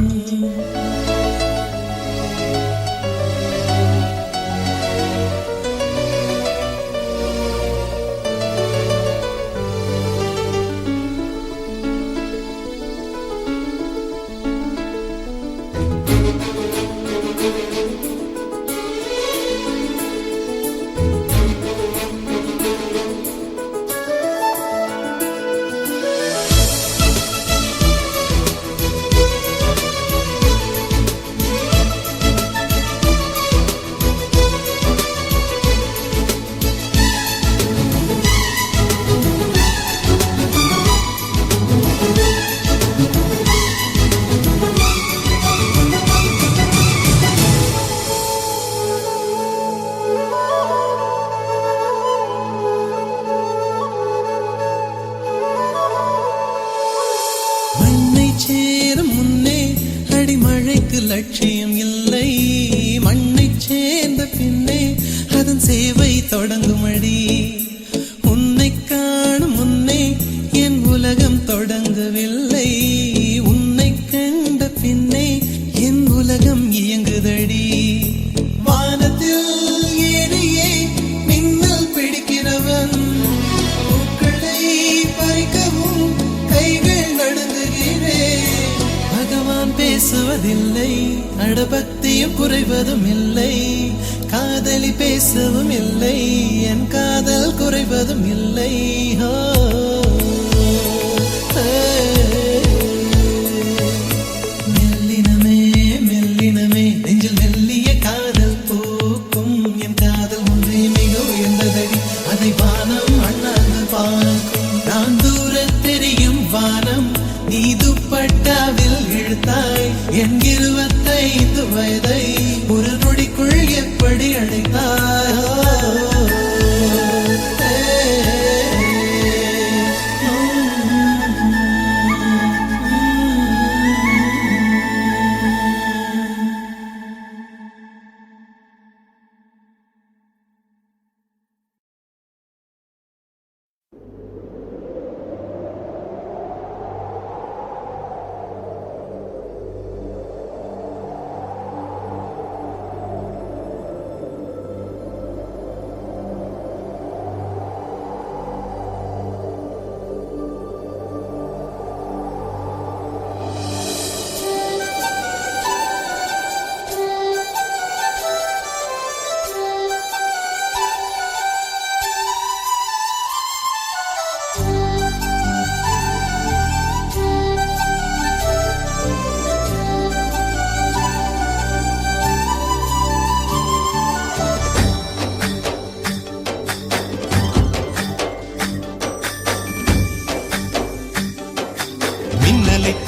சேரும் முன்னே அடிமழைக்கு லட்சியம் இல்லை மண்ணை சேர்ந்த பின்னே அதன் சேவை தொடங்கும் அடி உன்னை காணும் முன்னே என் உலகம் தொடங்கவில்லை உன்னை கண்ட பின்னே என் உலகம் இயங்குதடி வானத்தில் ஏறியே மின்னல் பிடிக்கிறவன் பூக்களை பறிக்கவும் கைகள் நடுங்குகிறேன் பகவான் பேசுவதில்லை அடபக்தியும் குறைவதும் இல்லை காதலி பேசவும் இல்லை என் காதல் குறைவதும் இல்லை மெல்லினமே மெல்லினமே நெஞ்சில் மெல்லிய காதல் பூக்கும் என் காதல் ஒன்றே மிக உயர்ந்ததடி அதை வானம் அண்ணாந்து பார்க்கும் நான் தூர தெரியும் வானம் நீ துப்பட்டாவில் இழுத்தாய் என் 25 வயதை ஒரு நொடிக்குள் எப்படி அடைத்தாய்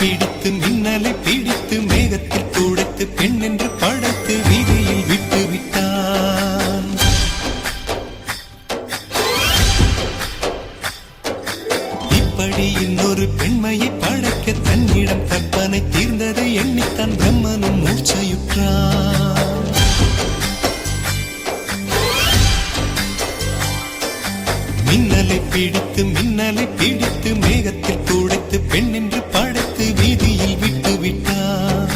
பிடித்து மின்னலை பிடித்து மேகத்தில் துடைத்து பெண் என்று படைத்து வீதியில் விட்டு விட்டான். இப்படி இன்னொரு பெண்மையை படைக்க தன்னிடம் கற்பனை தீர்ந்ததை எண்ணித்தான் பிரம்மனும் மூச்சையுற்றான். மின்னலை பிடித்து மேகத்தில் துடைத்து பெண் என்று படைத்து வீதியில் விட்டு விட்டான்.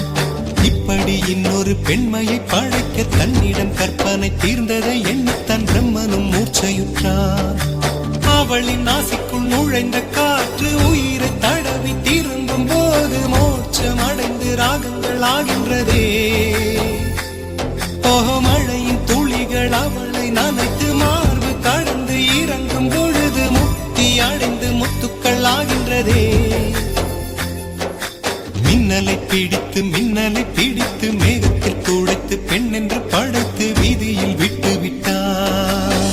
இப்படி இன்னொரு பெண்மையை படைக்க தன்னிடம் கற்பனை தீர்ந்ததை எண்ணித்தான் பிரம்மனும் மூர்ச்சையுற்றான். அவளின் நாசிக்குள் நுழைந்த காற்று உயிரை தடவி திரும்பும் போது மோட்சம் அடைந்து ராகங்கள் ஆகின்றதே. மழையின் துளிகள் அவளை நனைத்து மார்பு கடந்து இறங்கும் பொழுது முக்தி அடைந்து முத்துக்கள் ஆகின்றதே. மின்னலை பிடித்து மேகத்தில் துடைத்து பெண் என்று படைத்து வீதியில் விட்டு விட்டான்.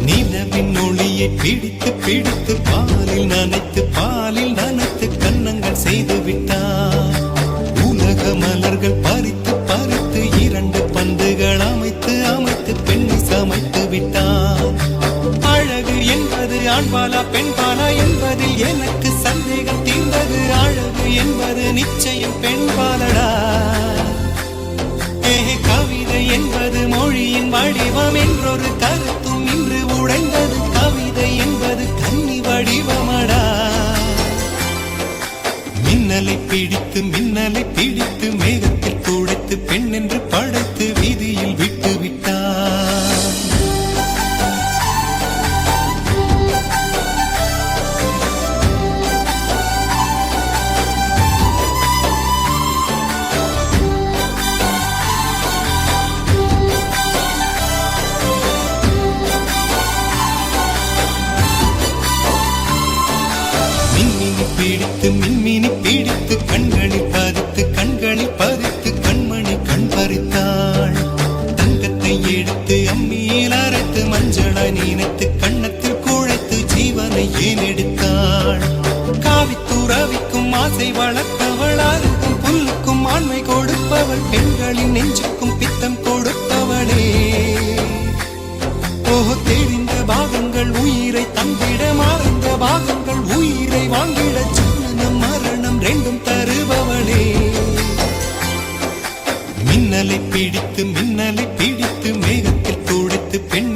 நிலவின் ஒளியை பிடித்து பாலில் நனைத்து கன்னங்கள் செய்து விட்டார். உலக மலர்கள் பறித்து இரண்டு பந்துகள் அமைத்து பெண்ணை சமைத்து விட்டார். அழகு என்பது ஆண்பாலா பெண்பாலா என்பதில் எனக்கு சந்தேகம் தீர்ந்தது. அழகு என்பது நிச்சயம் பெண்பாலடா. கவிதை என்பது மொழியின் வடிவம் என்றொரு கருத்தும் இன்று உடைந்தது. கவிதை என்பது கன்னி வடிவமடா. மின்னலை பிடித்து மேகத்தில் துடைத்து பெண் என்று படைத்து வீதியில் விட்டு விட்டான். மின்மினி பிடித்து கண்களில் பதித்து கண்மணி கண் பறித்தாள். தங்கத்தை எடுத்து அம்மியில் அரைத்து மஞ்சளாய் நினைத்து கண்ணத்தில் குழைத்து ஜீவனை ஏன் எடுத்தாள். காவித்துறவிக்கும் ஆசை வளர்த்தவள் அருகும் புல்லுக்கும் ஆண்மை கொடுப்பவள் பெண்களின் நெஞ்சுக்கும் பித்தம் கொடுப்பவளே. தெரிந்த பாகங்கள் உயிரை தந்திட மறந்த பாகங்கள் உயிரை வாங்கிட ஜனனம் மரணம் ரெண்டும் தருபவளே. மின்னலை பிடித்து மேகத்தில் துடைத்து பெண்